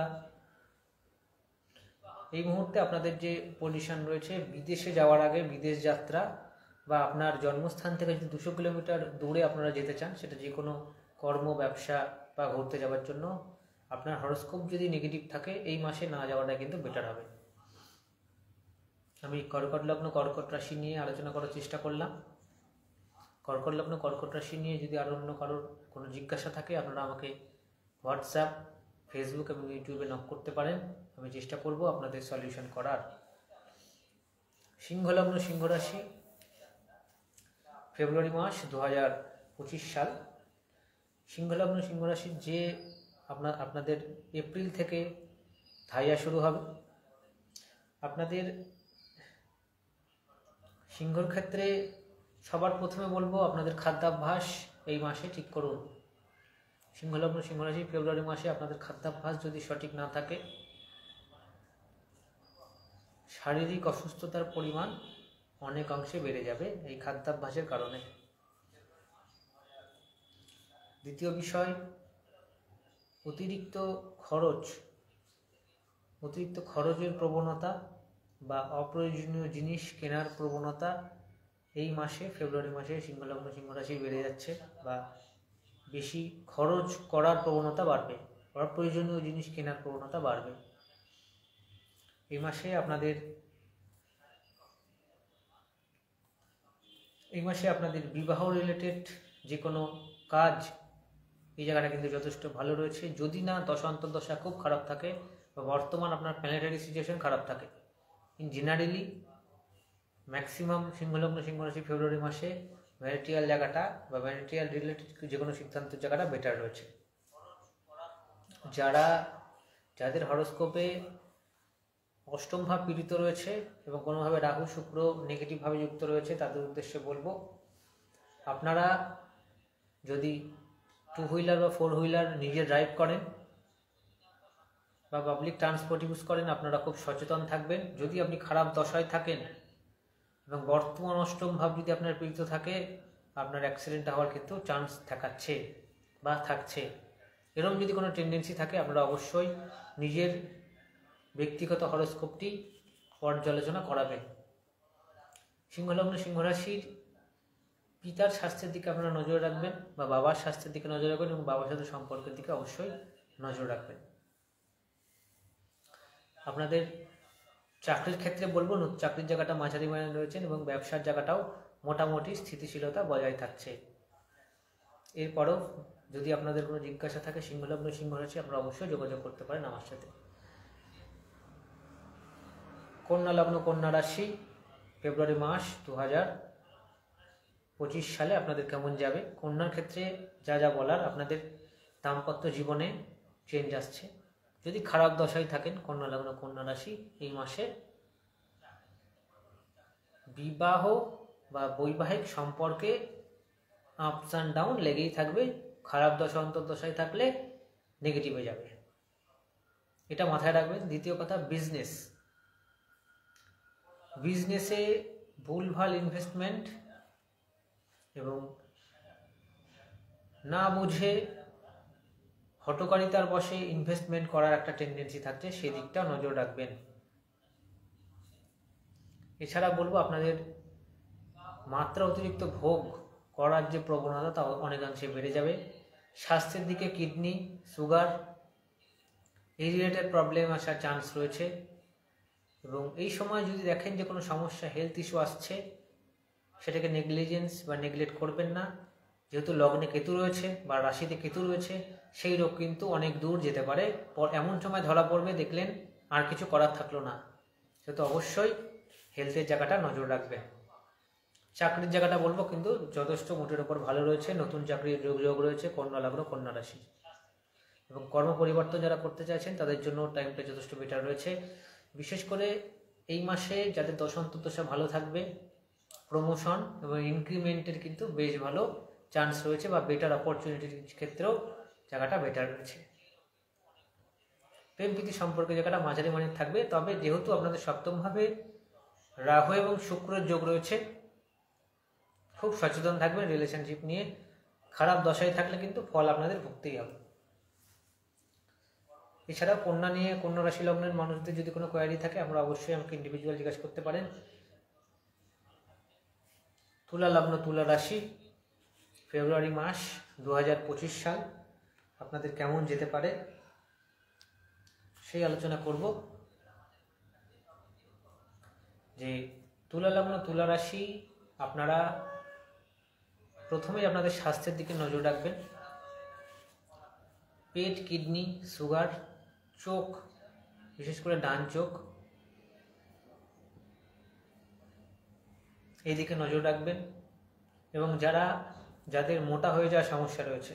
এই মুহূর্তে আপনাদের যে পজিশন রয়েছে, বিদেশে যাওয়ার আগে বিদেশ যাত্রা বা আপনার জন্মস্থান থেকে যদি 200 কিলোমিটার দূরে আপনারা যেতে চান, সেটা যে কোনো কর্ম, ব্যবসা বা ঘুরতে যাওয়ার জন্য, আপনার হরোস্কোপ যদি নেগেটিভ থাকে, এই মাসে না যাওয়াটা কিন্তু বেটার হবে। আমি কর্কট লগ্ন কর্কট রাশি নিয়ে আলোচনা করার চেষ্টা করলাম। কর্কট লগ্ন কর্কট রাশি নিয়ে যদি আরও অন্য কারোর কোনো জিজ্ঞাসা থাকে, আপনারা আমাকে হোয়াটসঅ্যাপ, ফেসবুক এবং ইউটিউবে নক করতে পারেন। আমি চেষ্টা করব আপনাদের সলিউশন করার। সিংহ লগ্ন সিংহ রাশি, ফেব্রুয়ারি মাস 2025 সাল। সিংহ লগ্ন সিংহ রাশির যে আপনাদের এপ্রিল থেকে ধাইয়া শুরু হবে। আপনাদের সিংহর ক্ষেত্রে সবার প্রথমে বলবো, আপনাদের খাদ্যাভ্যাস এই মাসে ঠিক করুন। সিংহ লগ্ন সিংহ রাশি, ফেব্রুয়ারি মাসে আপনাদের খাদ্যাভ্যাস যদি সঠিক না থাকে, শারীরিক অসুস্থতার পরিমাণ অনেক অংশে বেড়ে যাবে এই খাদ্যাভ্যাসের কারণে। দ্বিতীয় বিষয়, অতিরিক্ত খরচের প্রবণতা বা অপ্রয়োজনীয় জিনিস কেনার প্রবণতা এই মাসে ফেব্রুয়ারি মাসে সিংহলগ্ন সিংহ রাশি বেড়ে যাচ্ছে বা বেশি খরচ করার প্রবণতা বাড়বে, অপ্রয়োজনীয় জিনিস কেনার প্রবণতা বাড়বে। এই মাসে আপনাদের বিবাহ রিলেটেড যে কোনো কাজ, এই জায়গাটা কিন্তু যথেষ্ট ভালো রয়েছে। যদি না দশা অন্তর্দশা খুব খারাপ থাকে বা বর্তমান আপনার প্ল্যানেটারি সিচুয়েশন খারাপ থাকে, ইন জেনারেলি ম্যাক্সিমাম সিংহলগ্ন সিংহ রাশি ফেব্রুয়ারি মাসে ম্যারিটাল জায়গাটা বা ম্যারিটাল রিলেটেড যে কোনো সিদ্ধান্তের জায়গাটা বেটার রয়েছে। যাদের হরোস্কোপে অষ্টম ভাব পীড়িত রয়েছে এবং কোনোভাবে রাহু শুক্র নেগেটিভভাবে যুক্ত রয়েছে, তাদের উদ্দেশ্যে বলবো, আপনারা যদি 2 হুইলার বা 4 হুইলার নিজে ড্রাইভ করেন বা পাবলিক ট্রান্সপোর্ট ইউজ করেন, আপনারা খুব সচেতন থাকবেন। যদি আপনি খারাপ দশায় থাকেন এবং বর্তমান অষ্টম ভাব যদি আপনার পীড়িত থাকে, আপনার অ্যাক্সিডেন্ট হওয়ার কিন্তু চান্স থাকছে বা থাকছে। এরকম যদি কোনো টেন্ডেন্সি থাকে, আপনারা অবশ্যই নিজের ব্যক্তিগত হরোস্কোপটি পর্যালোচনা করাবেন। সিংহলগ্ন সিংহ রাশির পিতার স্বাস্থ্যের দিকে আপনারা নজর রাখবেন বা বাবার স্বাস্থ্যের দিকে নজর রাখবেন এবং বাবার সাথে সম্পর্কের দিকে অবশ্যই নজর রাখবেন। আপনাদের চাকরির ক্ষেত্রে বলবো, চাকরির জায়গাটা মাঝারি মানের রয়েছেন এবং ব্যবসার জায়গাটাও মোটামুটি স্থিতিশীলতা বজায় থাকছে। এরপরও যদি আপনাদের কোনো জিজ্ঞাসা থাকে সিংহলগ্ন সিংহ রাশি, আপনারা অবশ্যই যোগাযোগ করতে পারেন আমার সাথে। কন্যা লগ্ন কন্যা রাশি ফেব্রুয়ারি মাস 2025 সালে আপনাদের কেমন যাবে? কন্যার ক্ষেত্রে যা বলার, আপনাদের দাম্পত্য জীবনে চেঞ্জ আসছে। যদি খারাপ দশায় থাকেন কন্যা লগ্ন কন্যা রাশি, এই মাসে বিবাহ বা বৈবাহিক সম্পর্কে আপস অ্যান্ড ডাউন লেগেই থাকবে। খারাপ দশা অন্তর্দশায় থাকলে নেগেটিভে যাবে, এটা মাথায় রাখবেন। দ্বিতীয় কথা, বিজনেসে ভুলভাল ইনভেস্টমেন্ট এবং না বুঝে হঠকারিতার বশে ইনভেস্টমেন্ট করার একটা টেন্ডেন্সি থাকছে, সেদিকটা নজর রাখবেন। এছাড়া বলবো, আপনাদের মাত্রা অতিরিক্ত ভোগ করার যে প্রবণতা তা অনেকাংশে বেড়ে যাবে। স্বাস্থ্যের দিকে কিডনি, সুগার এই রিলেটেড প্রবলেম আসার চান্স রয়েছে এবং এই সময় যদি দেখেন যে কোনো সমস্যা, হেলথ ইস্যু আসছে, সেটাকে নেগলিজেন্স বা নেগলেক্ট করবেন না। যেহেতু লগ্নে কেতু রয়েছে বা রাশিতে কেতু রয়েছে, সেই রোগ কিন্তু অনেক দূর যেতে পারে। এমন সময় ধরা পড়বে, দেখলেন আর কিছু করার থাকলো না। সেহেতু অবশ্যই হেলথের জায়গাটা নজর রাখবেন। চাকরির জায়গাটা বলবো কিন্তু যথেষ্ট মোটের ওপর ভালো রয়েছে। নতুন চাকরির যোগ রয়েছে কন্যা লগ্ন কন্যা রাশি এবং কর্ম পরিবর্তন যারা করতে চাইছেন তাদের জন্য টাইমটা যথেষ্ট বেটার রয়েছে। বিশেষ করে এই মাসে যাদের দশা অন্তর্দশা ভালো থাকবে, প্রমোশন এবং ইনক্রিমেন্টের কিন্তু বেশ ভালো চান্স রয়েছে বা বেটার অপরচুনিটির ক্ষেত্রেও জায়গাটা বেটার রয়েছে। প্রেম প্রীতি সম্পর্কে জায়গাটা মাঝারি মানের থাকবে, তবে যেহেতু আপনাদের সপ্তমভাবে রাহু এবং শুক্রের যোগ রয়েছে, খুব সচেতন থাকবেন রিলেশনশিপ নিয়ে। খারাপ দশায় থাকলে কিন্তু ফল আপনাদের ভুগতেই হবে। এছাড়াও কন্যা রাশি লগ্নের মানুষদের যদি কোনো কোয়ারি থাকে, আপনারা অবশ্যই আমাকে ইন্ডিভিজুয়াল জিজ্ঞাসা করতে পারেন। তুলা লগ্ন তুলা রাশি ফেব্রুয়ারি মাস 2025 সাল আপনাদের কেমন যেতে পারে সেই আলোচনা করব। যে তুলা লগ্ন তুলা রাশি, আপনারা প্রথমেই আপনাদের স্বাস্থ্যের দিকে নজর রাখবেন। পেট, কিডনি, সুগার, চোখ, বিশেষ করে ডান চোখ, এই দিকে নজর রাখবেন। এবং যাদের মোটা হয়ে যাওয়ার সমস্যা রয়েছে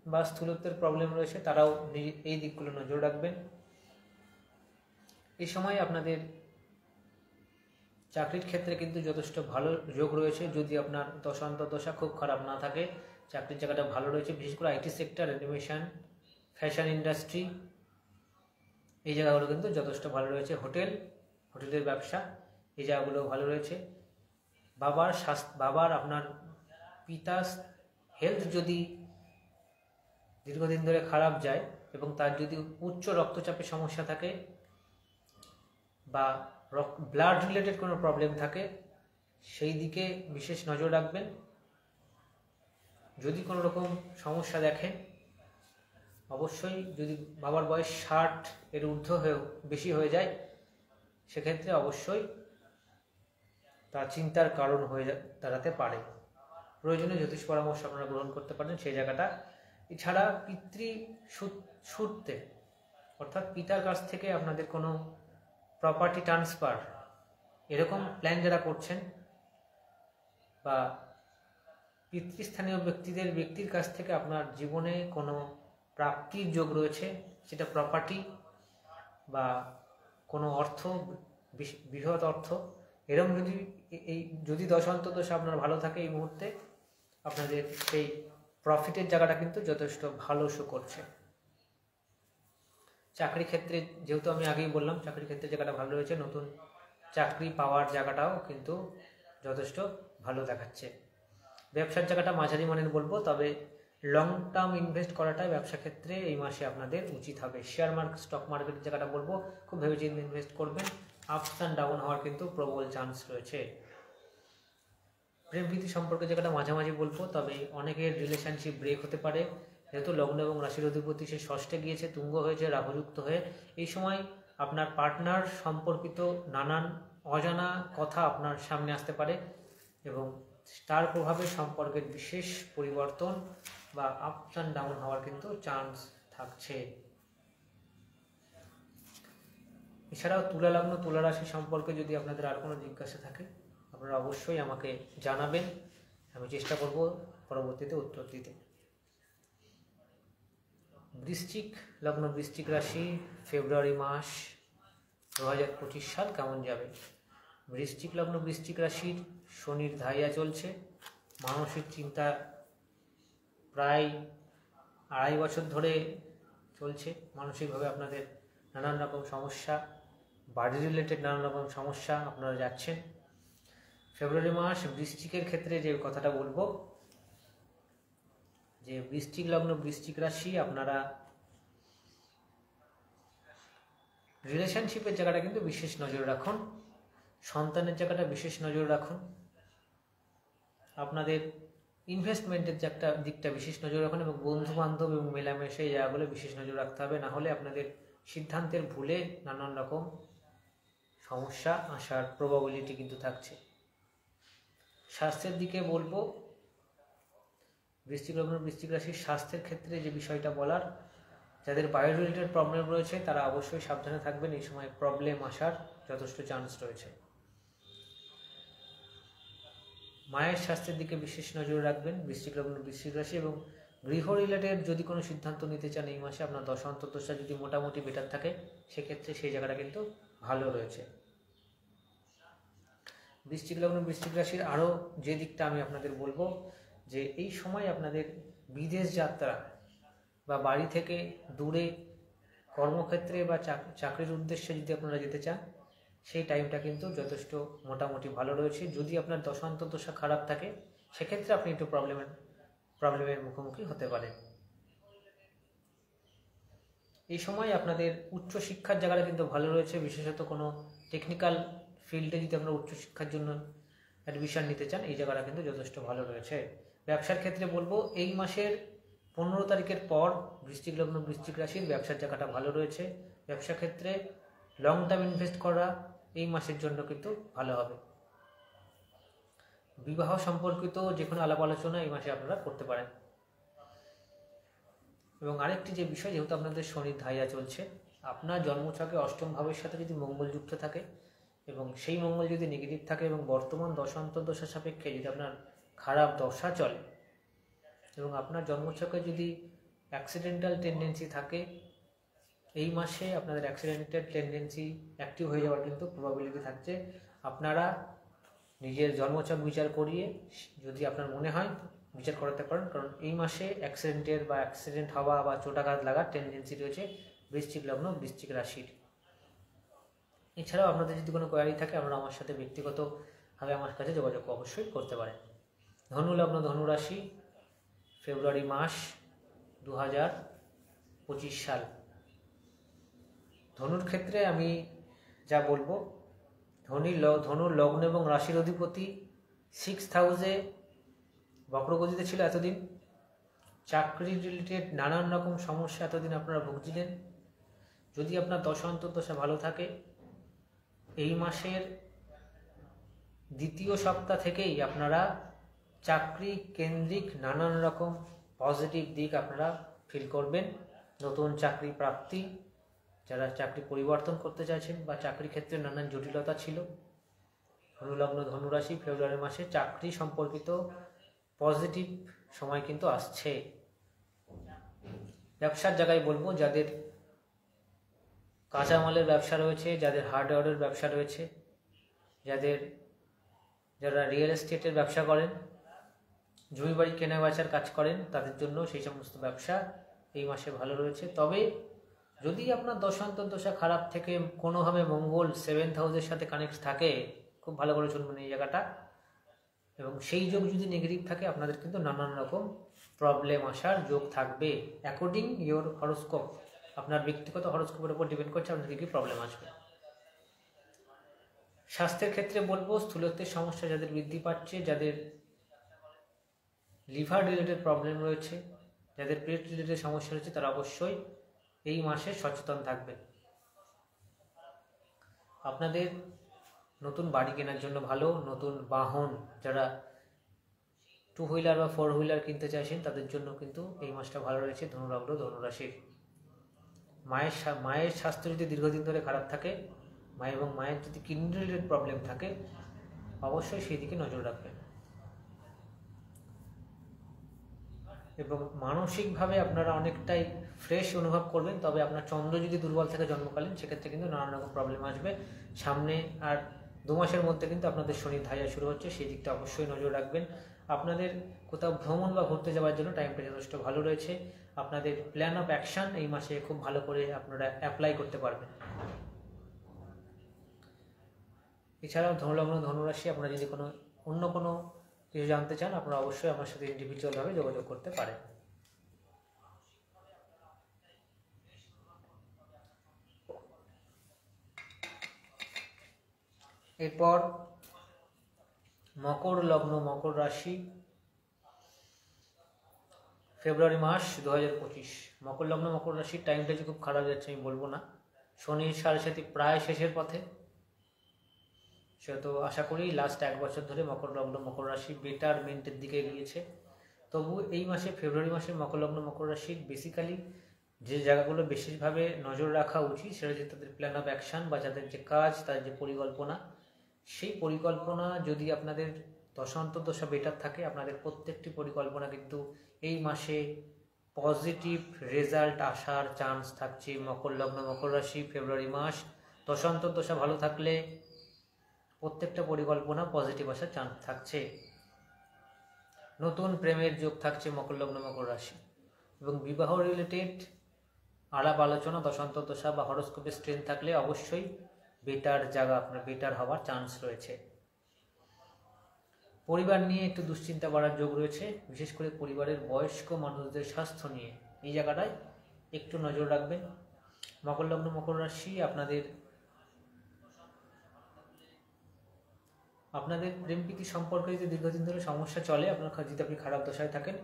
বা স্থূলত্বের প্রবলেম রয়েছে, তারাও এই দিকগুলো নজর রাখবেন। এই সময় আপনাদের চাকরির ক্ষেত্রে কিন্তু যথেষ্ট ভালো যোগ রয়েছে। যদি আপনার দশা অন্তর্দশা খুব খারাপ না থাকে, চাকরির জায়গাটা ভালো রয়েছে। বিশেষ করে IT sector, animation, fashion industry, এই জায়গাগুলো কিন্তু যথেষ্ট ভালো রয়েছে। হোটেলের ব্যবসা, এই জায়গাগুলো ভালো রয়েছে। বাবার আপনার পিতার হেলথ যদি দীর্ঘদিন ধরে খারাপ যায় এবং তার যদি উচ্চ রক্তচাপের সমস্যা থাকে বা ব্লাড রিলেটেড কোনো প্রবলেম থাকে, সেই দিকে বিশেষ নজর রাখবেন। যদি কোনো রকম সমস্যা দেখেন, অবশ্যই যদি বাবার বয়স 60 এর ঊর্ধ্ব হয়েও বেশি হয়ে যায়, সেক্ষেত্রে অবশ্যই তা চিন্তার কারণ হয়ে দাঁড়াতে পারে। প্রয়োজনীয় জ্যোতিষ পরামর্শ আপনারা গ্রহণ করতে পারেন সেই জায়গাটা। এছাড়া পিতৃ সূত্রে অর্থাৎ পিতার কাছ থেকে আপনাদের কোনো প্রপার্টি ট্রান্সফার এরকম প্ল্যান যারা করছেন, বা পিতৃস্থানীয় ব্যক্তির কাছ থেকে আপনার জীবনে কোনো প্রাপ্তির যোগ রয়েছে, সেটা প্রপার্টি বা কোনো অর্থ, বৃহৎ অর্থ, এরকম যদি দশ অন্তর্দশা আপনার ভালো থাকে, এই মুহূর্তে আপনাদের সেই প্রফিটের জায়গাটা কিন্তু যথেষ্ট ভালো শো করছে। চাকরি ক্ষেত্রে যেহেতু আমি আগেই বললাম, চাকরি ক্ষেত্রে জায়গাটা ভালো রয়েছে, নতুন চাকরি পাওয়ার জায়গাটাও কিন্তু যথেষ্ট ভালো দেখাচ্ছে। ব্যবসার জায়গাটা মাঝারি মানের বলবো, তবে লং টার্ম ইনভেস্ট করাটাই ব্যবসা ক্ষেত্রে এই মাসে আপনাদের উচিত হবে। শেয়ার মার্কেট, স্টক মার্কেটের জায়গাটা বলবো খুব ভেবেচিন্তে ইনভেস্ট করবেন, আপস অ্যান্ড ডাউন হওয়ার কিন্তু প্রবল চান্স রয়েছে। প্রেম প্রীতি সম্পর্কে জায়গাটা মাঝামাঝি বলবো, তবে অনেকের রিলেশনশিপ ব্রেক হতে পারে, যেহেতু লগ্ন এবং রাশির অধিপতি সে ষষ্ঠে গিয়েছে, তুঙ্গ হয়েছে রাহুযুক্ত হয়ে। এই সময় আপনার পার্টনার সম্পর্কিত নানান অজানা কথা আপনার সামনে আসতে পারে এবং তার প্রভাবে সম্পর্কের বিশেষ পরিবর্তন বা আপস অ্যান্ড ডাউন হওয়ার কিন্তু চান্স থাকছে। এছাড়াও তুলা লগ্ন, তুলা রাশি সম্পর্কে যদি আপনাদের আর কোনো জিজ্ঞাসা থাকে, আপনারা অবশ্যই আমাকে জানাবেন, আমি চেষ্টা করব পরবর্তীতে উত্তর দিতে। বৃশ্চিক লগ্ন, বৃশ্চিক রাশি, ফেব্রুয়ারি মাস 2025 সাল কেমন যাবে? বৃশ্চিক লগ্ন, বৃশ্চিক রাশির শনির ধাইয়া চলছে, মানসিক চিন্তা প্রায় 2.5 বছর ধরে চলছে। মানসিকভাবে আপনাদের নানান রকম সমস্যা, বাড়ি রিলেটেড নানান রকম সমস্যা আপনারা যাচ্ছেন। ফেব্রুয়ারি মাস বৃশ্চিকের ক্ষেত্রে যে কথাটা বলবো, যে বৃশ্চিক লগ্ন, বৃশ্চিক রাশি, আপনারা রিলেশনশিপের জায়গাটা কিন্তু বিশেষ নজর রাখুন, সন্তানের জায়গাটা বিশেষ নজর রাখুন, আপনাদের ইনভেস্টমেন্টের দিকটা বিশেষ নজর রাখুন, এবং বন্ধু বান্ধব এবং মেলামেশা এই জায়গাগুলো বিশেষ নজর রাখতে হবে, না হলে আপনাদের সিদ্ধান্তের ভুলে নানান রকম সমস্যা আসার প্রবাবিলিটি কিন্তু থাকছে। স্বাস্থ্যের দিকে বলবো, বৃশ্চিক লগ্ন, বৃশ্চিক রাশির স্বাস্থ্যের ক্ষেত্রে যে বিষয়টা বলার, যাদের বায়ো রিলেটেড প্রবলেম রয়েছে তারা অবশ্যই সাবধানে থাকবেন, এই সময় প্রবলেম আসার যথেষ্ট চান্স রয়েছে। মায়ের স্বাস্থ্যের দিকে বিশেষ নজর রাখবেন বৃশ্চিক লগ্ন, বৃশ্চিক রাশি, এবং গৃহ রিলেটেড যদি কোনো সিদ্ধান্ত নিতে চান এই মাসে, আপনার দশা অন্তর্দশা যদি মোটামুটি বেটার থাকে, সেক্ষেত্রে সেই জায়গাটা কিন্তু ভালো রয়েছে। বৃশ্চিক লগ্ন, বৃশ্চিক রাশির আরও যে দিকটা আমি আপনাদের বলবো, যে এই সময় আপনাদের বিদেশ যাত্রা বা বাড়ি থেকে দূরে কর্মক্ষেত্রে বা চাকরির উদ্দেশ্যে যদি আপনারা যেতে চান, সেই টাইমটা কিন্তু যথেষ্ট মোটামুটি ভালো রয়েছে। যদি আপনার দশা অন্তর্দশা খারাপ থাকে, সেক্ষেত্রে আপনি একটু প্রবলেমের মুখোমুখি হতে পারেন। এই সময় আপনাদের উচ্চশিক্ষার জায়গাটা কিন্তু ভালো রয়েছে, বিশেষত কোনো টেকনিক্যাল ফিল্ডে যদি আপনারা উচ্চশিক্ষার জন্য অ্যাডমিশন নিতে চান, এই জায়গাটা কিন্তু যথেষ্ট ভালো রয়েছে। ব্যবসার ক্ষেত্রে বলবো, এই মাসের 15 তারিখের পর বৃশ্চিক লগ্ন, বৃশ্চিক রাশির ব্যবসার জায়গাটা ভালো রয়েছে। ব্যবসা ক্ষেত্রে লং টার্ম ইনভেস্ট করা এই মাসের জন্য কিন্তু ভালো হবে। বিবাহ সম্পর্কিত যে কোনো আলাপ আলোচনা এই মাসে আপনারা করতে পারেন। এবং আরেকটি যে বিষয়, যেহেতু আপনাদের শনির ধাইয়া চলছে, আপনার জন্মছকে অষ্টম ভাবের সাথে যদি মঙ্গল যুক্ত থাকে এবং সেই মঙ্গল যদি নেগেটিভ থাকে এবং বর্তমান দশা অন্তর্দশা সাপেক্ষে যদি আপনার খারাপ দশা চলে এবং আপনার জন্মছকে যদি অ্যাক্সিডেন্টাল টেন্ডেন্সি থাকে, এই মাসে আপনাদের অ্যাক্সিডেন্টাল টেন্ডেন্সি অ্যাক্টিভ হয়ে যাওয়ার কিন্তু প্রবাবিলিটি থাকছে। আপনারা নিজের জন্মছক বিচার করিয়ে যদি আপনার মনে হয় বিচার করাতে পারেন, কারণ এই মাসে অ্যাক্সিডেন্ট হওয়া বা চোটাঘাত লাগার টেন্ডেন্সি রয়েছে বৃশ্চিক লগ্ন, বৃশ্চিক রাশির। এছাড়াও আপনাদের যদি কোনো কোয়ারি থাকে, আপনারা আমার সাথে ব্যক্তিগতভাবে আমার কাছে যোগাযোগ অবশ্যই করতে পারেন। ধনু লগ্ন, ধনু রাশি, ফেব্রুয়ারি মাস 2025 সাল। ধনুর ক্ষেত্রে আমি যা বলবো, ধনুর লগ্ন এবং রাশির অধিপতি সিক্সথ হাউসে বক্রগতিতে ছিল এতদিন। চাকরি রিলেটেড নানান রকম সমস্যা এতদিন আপনারা ভুগছিলেন। যদি আপনার দশা অন্তর্দশা ভালো থাকে, এই মাসের দ্বিতীয় সপ্তাহ থেকেই আপনারা চাকরি কেন্দ্রিক নানান রকম পজিটিভ দিক আপনারা ফিল করবেন। নতুন চাকরি প্রাপ্তি, যারা চাকরি পরিবর্তন করতে চাইছেন বা চাকরি ক্ষেত্রে নানান জটিলতা ছিল, ধনুলগ্ন ধনুরাশি ফেব্রুয়ারি মাসে চাকরি সম্পর্কিত পজিটিভ সময় কিন্তু আসছে। ব্যবসার জায়গায় বলবো, যাদের কাঁচামালের ব্যবসা রয়েছে, যাদের হার্ডওয়্যারের ব্যবসা রয়েছে, যারা রিয়েল এস্টেটের ব্যবসা করেন, জমি বাড়ি কেনা বেচার কাজ করেন, তাদের জন্য সেই সমস্ত ব্যবসা এই মাসে ভালো রয়েছে। তবে যদি আপনার দশা খারাপ থেকে কোনোভাবে মঙ্গল 7th হাউসের সাথে কানেক্ট থাকে, খুব ভালো করে শুনবেন এই জায়গাটা, এবং সেই যোগ যদি নেগেটিভ থাকে, আপনাদের কিন্তু নানান রকম প্রবলেম আসার যোগ থাকবে। অ্যাকর্ডিং ইয়োর হরোস্কোপ, আপনার ব্যক্তিগত হরোস্কোপের উপর ডিপেন্ড করছে আপনাদের কী প্রবলেম আসবে। স্বাস্থ্যের ক্ষেত্রে বলবো, স্থূলত্বের সমস্যা যাদের বৃদ্ধি পাচ্ছে, যাদের লিভার রিলেটেড প্রবলেম রয়েছে, যাদের পেট রিলেটেড সমস্যা রয়েছে, তারা অবশ্যই এই মাসে সচেতন থাকবে। আপনাদের নতুন বাড়ি কেনার জন্য ভালো, নতুন বাহন, যারা 2 হুইলার বা 4 হুইলার কিনতে চাইছেন, তাদের জন্য কিন্তু এই মাসটা ভালো রয়েছে। ধনুলগ্ন ধনুরাশির মায়ের স্বাস্থ্য যদি দীর্ঘদিন ধরে খারাপ থাকে, মায়ের যদি কিডনি রিলেটেড প্রবলেম থাকে, অবশ্যই সেই দিকে নজর রাখবেন। এবং মানসিকভাবে আপনারা অনেকটাই ফ্রেশ অনুভব করবেন। তবে আপনার চন্দ্র যদি দুর্বল থাকে জন্মকালীন, সেক্ষেত্রে কিন্তু নানান রকম প্রবলেম আসবে সামনে। আর 2 মাসের মধ্যে কিন্তু আপনাদের শনির ধাইয়া শুরু হচ্ছে, সেই দিকটা অবশ্যই নজর রাখবেন। আপনাদের কোথাও ভ্রমণ বা ঘুরতে যাওয়ার জন্য টাইমটা যথেষ্ট ভালো রয়েছে। আপনাদের প্ল্যান অফ অ্যাকশন এই মাসে খুব ভালো করে আপনারা অ্যাপ্লাই করতে পারবেন। এছাড়াও ধনুলগ্ন ধনুরাশি, আপনারা যদি অন্য কোনো কিছু জানতে চান, আপনারা অবশ্যই আমার সাথে ইন্ডিভিজুয়ালভাবে যোগাযোগ করতে পারেন। এরপর মকর লগ্ন মকর রাশি, ফেব্রুয়ারি মাস 2025। মকর লগ্ন মকর রাশির টাইমটা যে খুব খারাপ যাচ্ছে আমি বলবো না। শনির সাড়ে প্রায় শেষের পথে, সে তো আশা করি লাস্ট 1 বছর ধরে মকর লগ্ন মকর রাশি বেটারমেন্টের দিকে গিয়েছে। তবু এই মাসে ফেব্রুয়ারি মাসে মকর লগ্ন মকর রাশির বেসিক্যালি যে জায়গাগুলো বিশেষভাবে নজর রাখা উচিত, সেটা হচ্ছে তাদের প্ল্যান অফ অ্যাকশন বা যাদের যে কাজ, তাদের যে পরিকল্পনা, সেই পরিকল্পনা যদি আপনাদের দশা অন্তর্দশা বেটার থাকে, আপনাদের প্রত্যেকটি পরিকল্পনা কিন্তু এই মাসে পজিটিভ রেজাল্ট আসার চান্স থাকছে। মকর লগ্ন মকর রাশি ফেব্রুয়ারি মাস, দশা অন্তর্দশা ভালো থাকলে প্রত্যেকটা পরিকল্পনা পজিটিভ আসার চান্স থাকছে। নতুন প্রেমের যোগ থাকছে মকর লগ্ন মকর রাশি, এবং বিবাহ রিলেটেড আলাপ আলোচনা দশা অন্তর্দশা বা হরোস্কোপের স্ট্রেন্থ থাকলে অবশ্যই বেটার জায়গা, আপনার বেটার হওয়ার চান্স রয়েছে। পরিবার নিয়ে একটু দুশ্চিন্তা বাড়ার যোগ রয়েছে, বিশেষ করে পরিবারের বয়স্ক মানুষদের স্বাস্থ্য নিয়ে এই জায়গাটায় একটু নজর রাখবেন। মকর লগ্ন মকর রাশি, আপনাদের প্রেম প্রীতি সম্পর্কে যদি দীর্ঘদিন ধরে সমস্যা চলে, যদি আপনি খারাপ দশায় থাকেন,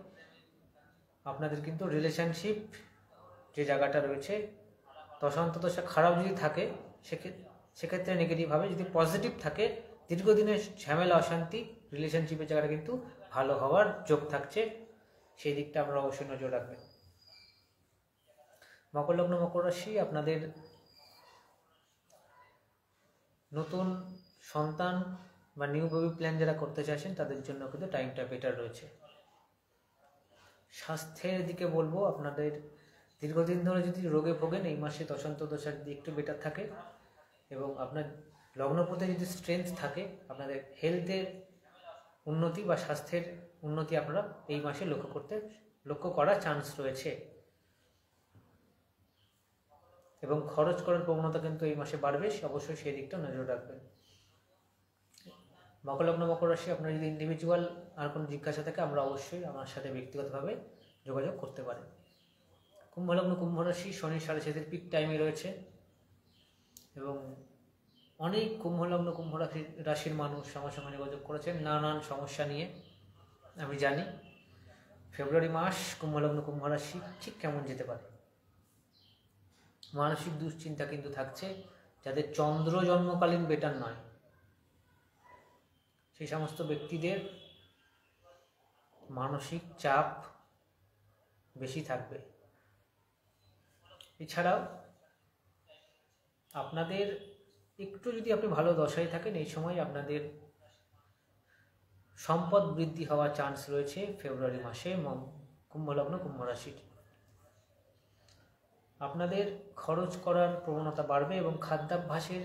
আপনাদের কিন্তু রিলেশনশিপ যে জায়গাটা রয়েছে, দশা অন্তর্দশা খারাপ যদি থাকে সেক্ষেত্রে নেগেটিভ হবে। যদি পজিটিভ থাকে, দীর্ঘদিনের ঝামেলা অশান্তি রিলেশনশিপের জায়গাটা কিন্তু ভালো হওয়ার যোগ থাকছে, সেই দিকটা আপনারা অবশ্যই নজর রাখবেন। মকর লগ্ন মকর রাশি, আপনাদের নতুন সন্তান বা নিউ বেবি প্ল্যান যারা করতে চাইছেন, তাদের জন্য কিন্তু টাইমটা বেটার রয়েছে। স্বাস্থ্যের দিকে বলবো, আপনাদের দীর্ঘদিন ধরে যদি রোগে ভোগেন, এই মাসে দশা অন্তর্দশা যদি একটু বেটার থাকে এবং আপনার লগ্নপথে যদি স্ট্রেংথ থাকে, আপনাদের হেলথের উন্নতি বা স্বাস্থ্যের উন্নতি আপনারা এই মাসে লক্ষ্য করার চান্স রয়েছে। এবং খরচ করার প্রবণতা কিন্তু এই মাসে বাড়বে, অবশ্যই সেই দিকটা নজর রাখবেন। মকর লগ্ন মকর রাশি, আপনার যদি ইন্ডিভিজুয়াল আর কোনো জিজ্ঞাসা থাকে, আমরা অবশ্যই আমার সাথে ব্যক্তিগতভাবে যোগাযোগ করতে পারেন। কুম্ভ লগ্ন কুম্ভ রাশি, শনির 7.5 পিক টাইমে রয়েছে এবং অনেক কুম্ভলগ্ন কুম্ভ রাশির মানুষ আমার সঙ্গে যোগাযোগ করেছেন নানান সমস্যা নিয়ে। আমি জানি ফেব্রুয়ারি মাস কুম্ভলগ্ন কুম্ভ রাশি ঠিক কেমন যেতে পারে। মানসিক দুশ্চিন্তা কিন্তু থাকছে, যাদের চন্দ্র জন্মকালীন বেটার নয় সেই সমস্ত ব্যক্তিদের মানসিক চাপ বেশি থাকবে। এছাড়াও আপনাদের একটু যদি আপনি ভালো দশায় থাকেন, এই সময় আপনাদের সম্পদ বৃদ্ধি হওয়ার চান্স রয়েছে ফেব্রুয়ারি মাসে কুম্ভলগ্ন কুম্ভ রাশির। আপনাদের খরচ করার প্রবণতা বাড়বে এবং খাদ্যাভ্যাসের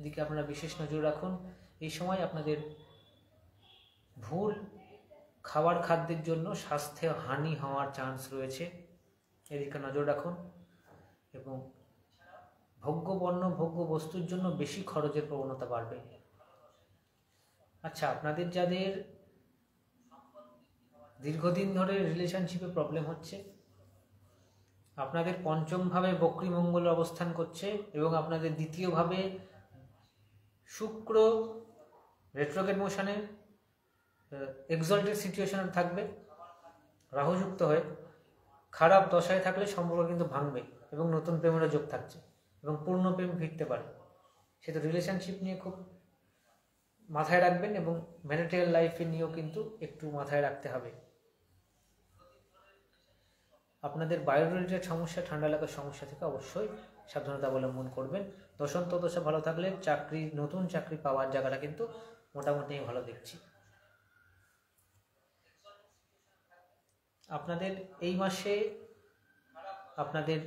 দিকে আপনারা বিশেষ নজর রাখুন। এই সময় আপনাদের ভুল খাদ্যের জন্য স্বাস্থ্য হানি হওয়ার চান্স রয়েছে, এদিকে নজর রাখুন। এবং ভোগ্যপণ্য ভোগ্য বস্তুর জন্য বেশি খরচের প্রবণতা বাড়বে। আচ্ছা, আপনাদের যাদের দীর্ঘদিন ধরে রিলেশনশিপে প্রবলেম হচ্ছে, আপনাদের পঞ্চমভাবে বক্রী মঙ্গল অবস্থান করছে এবং আপনাদের দ্বিতীয়ভাবে শুক্র রেট্রোগেড মোশনে এক্সল্টেড সিচুয়েশনে থাকবে রাহুযুক্ত হয়ে, খারাপ দশায় থাকলে সম্পর্ক কিন্তু ভাঙবে এবং নতুন প্রেমেরও যোগ থাকছে এবং পূর্ণ প্রেম ফিরতে পারে। সে তো রিলেশনশিপ নিয়ে খুব মাথায় রাখবেন এবং ম্যারিটাল লাইফে নিয়েও কিন্তু একটু মাথায় রাখতে হবে। আপনাদের বায়ু রিলেটেড সমস্যা, ঠান্ডা লাগার সমস্যা থেকে অবশ্যই সাবধানতা অবলম্বন করবেন। দশন্ত দশা ভালো থাকলে নতুন চাকরি পাওয়ার জায়গাটা কিন্তু মোটামুটি ভালো দেখছি। আপনাদের এই মাসে আপনাদের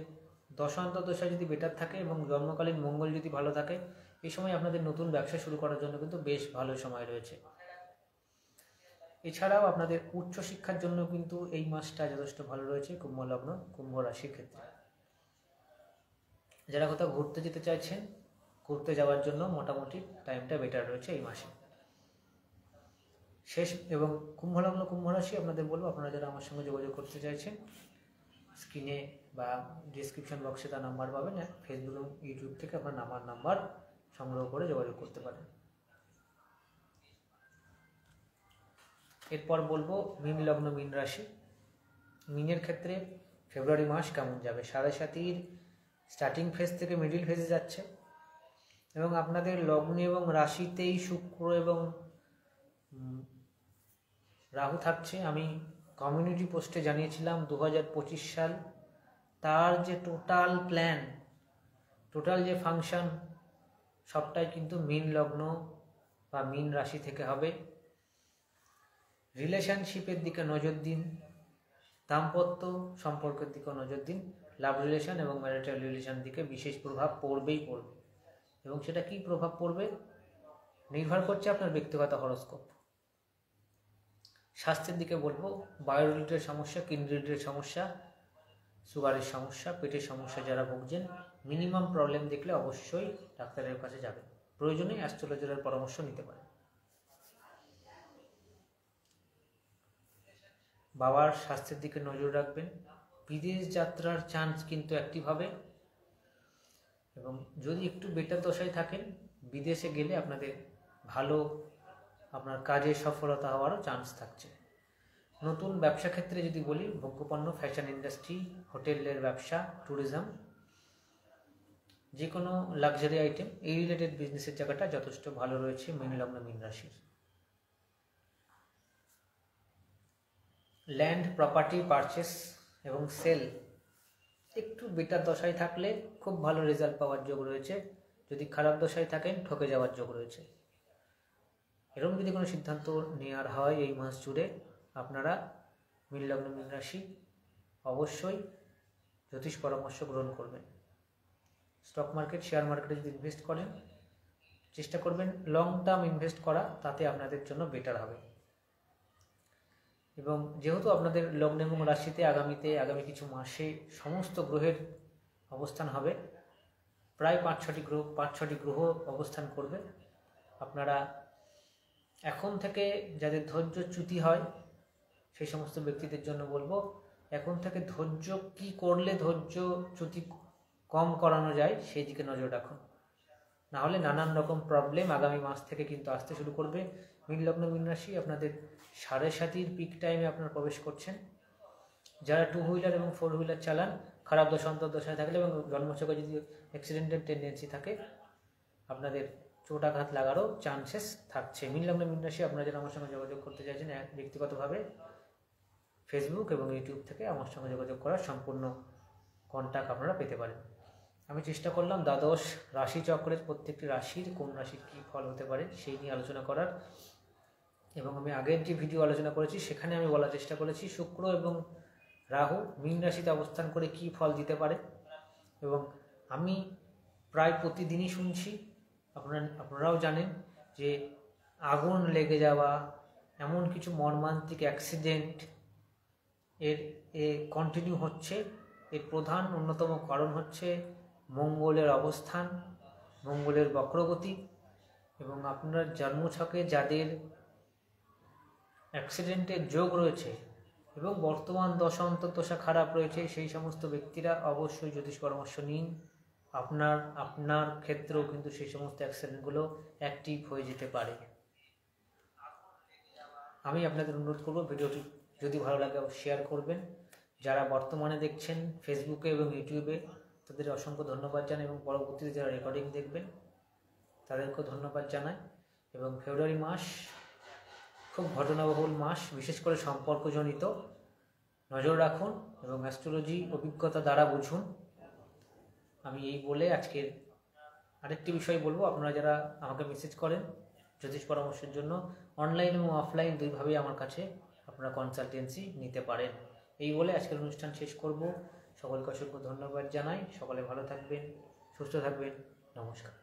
দশান্ত দশা যদি বেটার থাকে এবং জন্মকালীন মঙ্গল যদি ভালো থাকে, এই সময় আপনাদের নতুন ব্যবসা শুরু করার জন্য কিন্তু বেশ ভালো সময় রয়েছে। এছাড়াও আপনাদের উচ্চশিক্ষার জন্য কিন্তু এই মাসটা যথেষ্ট ভালো রয়েছে কুম্ভলগ্ন কুম্ভ রাশির ক্ষেত্রে। যারা কোথাও ঘুরতে যেতে চাইছেন, ঘুরতে যাওয়ার জন্য মোটামুটি টাইমটা বেটার রয়েছে এই মাসে। শেষ এবং কুম্ভলগ্ন কুম্ভ রাশি আপনাদের বলবো, আপনারা যারা আমার সঙ্গে যোগাযোগ করতে চাইছেন, স্ক্রিনে বা ডিসক্রিপশন বক্সে তার নাম্বার পাবেন। ফেসবুক এবং ইউটিউব থেকে আপনার নাম্বার সংগ্রহ করে যোগাযোগ করতে পারেন। এরপর বলবো মীন লগ্ন মীন রাশি। মীনের ক্ষেত্রে ফেব্রুয়ারি মাস কেমন যাবে। 7.5 স্টার্টিং ফেজ থেকে মিডিল ফেজে যাচ্ছে এবং আপনাদের লগ্নে এবং রাশিতেই শুক্র এবং রাহু থাকছে। আমি কমিউনিটি পোস্টে জানিয়েছিলাম 2025 সাল তার যে টোটাল প্ল্যান, টোটাল যে ফাংশন সবটাই কিন্তু মীন লগ্ন বা মীন রাশি থেকে হবে। রিলেশনশিপের দিকে নজর দিন, দাম্পত্য সম্পর্কের দিকে নজর দিন। লাভ রিলেশন এবং ম্যারিটাল রিলেশন দিকে বিশেষ প্রভাব পড়বে এবং সেটা কি প্রভাব পড়বে নির্ভর করছে আপনার ব্যক্তিগত হরোস্কোপ। স্বাস্থ্যের দিকে বলবো, বায়ু রিলেটেড সমস্যা, কিডনি রিলেটেড সমস্যা, সুগারের সমস্যা, পেটের সমস্যা যারা ভুগছেন, মিনিমাম প্রবলেম দেখলে অবশ্যই ডাক্তারের কাছে যাবেন। প্রয়োজনে অ্যাস্ট্রোলজারের পরামর্শ নিতে পারেন। বাবার স্বাস্থ্যের দিকে নজর রাখবেন। বিদেশ যাত্রার চান্স কিন্তু অ্যাক্টিভ হবে এবং যদি একটু বেটার দশায় থাকেন, বিদেশে গেলে আপনাদের ভালো আপনার কাজে সফলতা হওয়ারও চান্স থাকছে। নতুন ব্যবসা ক্ষেত্রে যদি বলি, ভোগ্যপণ্য, ফ্যাশন ইন্ডাস্ট্রি, হোটেলের ব্যবসা, ট্যুরিজম, যে কোনো লাক্সারি আইটেম, এই রিলেটেড বিজনেসের জায়গাটা যথেষ্ট ভালো রয়েছে মীন লগ্ন মীন রাশির। ল্যান্ড প্রপার্টি পারচেস এবং সেল একটু বেটার দশায় থাকলে খুব ভালো রেজাল্ট পাওয়ার যোগ রয়েছে। যদি খারাপ দশায় থাকেন ঠকে যাওয়ার যোগ রয়েছে। এরকম যদি কোনো সিদ্ধান্ত নেওয়ার হয় এই মাস জুড়ে, আপনারা মীন লগ্ন মীন রাশি অবশ্যই জ্যোতিষ পরামর্শ গ্রহণ করবেন। স্টক মার্কেট, শেয়ার মার্কেটে যদি ইনভেস্ট করেন, চেষ্টা করবেন লং টার্ম ইনভেস্ট করা, তাতে আপনাদের জন্য বেটার হবে। এবং যেহেতু আপনাদের লগ্ন এবং রাশিতে আগামী কিছু মাসে সমস্ত গ্রহের অবস্থান হবে, প্রায় 5-6টি গ্রহ অবস্থান করবে। আপনারা এখন থেকে যাদের ধৈর্যচ্যুতি হয় সেই সমস্ত ব্যক্তিদের জন্য বলবো, এখন থেকে ধৈর্য কি করলে ধৈর্যচ্যুতি কম করানো যায় সেই দিকে নজর রাখুন। না হলে নানান রকম প্রবলেম আগামী মাস থেকে কিন্তু আসতে শুরু করবে। মীন লগ্ন মীন রাশি আপনাদের 7.5 পিক টাইমে আপনারা প্রবেশ করছেন। যারা 2 হুইলার এবং 4 হুইলার চালান, খারাপ দশা অন্তর্দশায় থাকলে এবং জন্মছকে যদি অ্যাক্সিডেন্টের টেন্ডেন্সি থাকে, আপনাদের চোটাঘাত লাগারও চান্সেস থাকছে। মীন লগ্ন মীন রাশি আপনারা যারা আমার সঙ্গে যোগাযোগ করতে চাইছেন ব্যক্তিগতভাবে, ফেসবুক এবং ইউটিউব থেকে আমার সঙ্গে যোগাযোগ করার সম্পূর্ণ কন্ট্যাক্ট আপনারা পেতে পারেন। আমি চেষ্টা করলাম দ্বাদশ রাশিচক্রের প্রত্যেকটি রাশির কোন রাশির কী ফল হতে পারে সেই নিয়ে আলোচনা করার, এবং আমি আগের যে ভিডিও আলোচনা করেছি সেখানে আমি বলার চেষ্টা করেছি শুক্র এবং রাহু মীন রাশিতে অবস্থান করে কী ফল দিতে পারে। এবং আমি প্রায় প্রতিদিনই শুনছি, আপনারাও জানেন যে আগুন লেগে যাওয়া, এমন কিছু মর্মান্তিক অ্যাক্সিডেন্ট কন্টিনিউ হচ্ছে। এর প্রধান অন্যতম কারণ হচ্ছে মঙ্গলের অবস্থান, মঙ্গলের বক্রগতি, এবং আপনার জন্মছকে যাদের অ্যাক্সিডেন্টের যোগ রয়েছে এবং বর্তমান দশা অন্তর্দশা খারাপ রয়েছে, সেই সমস্ত ব্যক্তিরা অবশ্যই জ্যোতিষ পরামর্শ নিন। আপনার ক্ষেত্রেও কিন্তু সেই সমস্ত অ্যাক্সিডেন্টগুলো অ্যাক্টিভ হয়ে যেতে পারে। আমি আপনাদের অনুরোধ করব, ভিডিওটি যদি ভালো লাগে শেয়ার করবেন। যারা বর্তমানে দেখছেন ফেসবুকে এবং ইউটিউবে, তাদের অসংখ্য ধন্যবাদ জানাই, এবং পরবর্তীতে যারা রেকর্ডিং দেখবেন তাদেরকেও ধন্যবাদ জানাই। এবং ফেব্রুয়ারি মাস খুব ঘটনাবহুল মাস, বিশেষ করে সম্পর্কজনিত। নজর রাখুন এবং অ্যাস্ট্রোলজি অভিজ্ঞতা দ্বারা বুঝুন। আমি এই বলে আজকের আরেকটি বিষয় বলবো, আপনারা যারা আমাকে মেসেজ করেন জ্যোতিষ পরামর্শের জন্য, অনলাইন এবং অফলাইন দুইভাবেই আমার কাছে আপনারা কনসালটেন্সি নিতে পারেন। এই বলে আজকের অনুষ্ঠান শেষ করব। সকলকে অসংখ্য ধন্যবাদ জানাই। সকলে ভালো থাকবেন, সুস্থ থাকবেন। নমস্কার।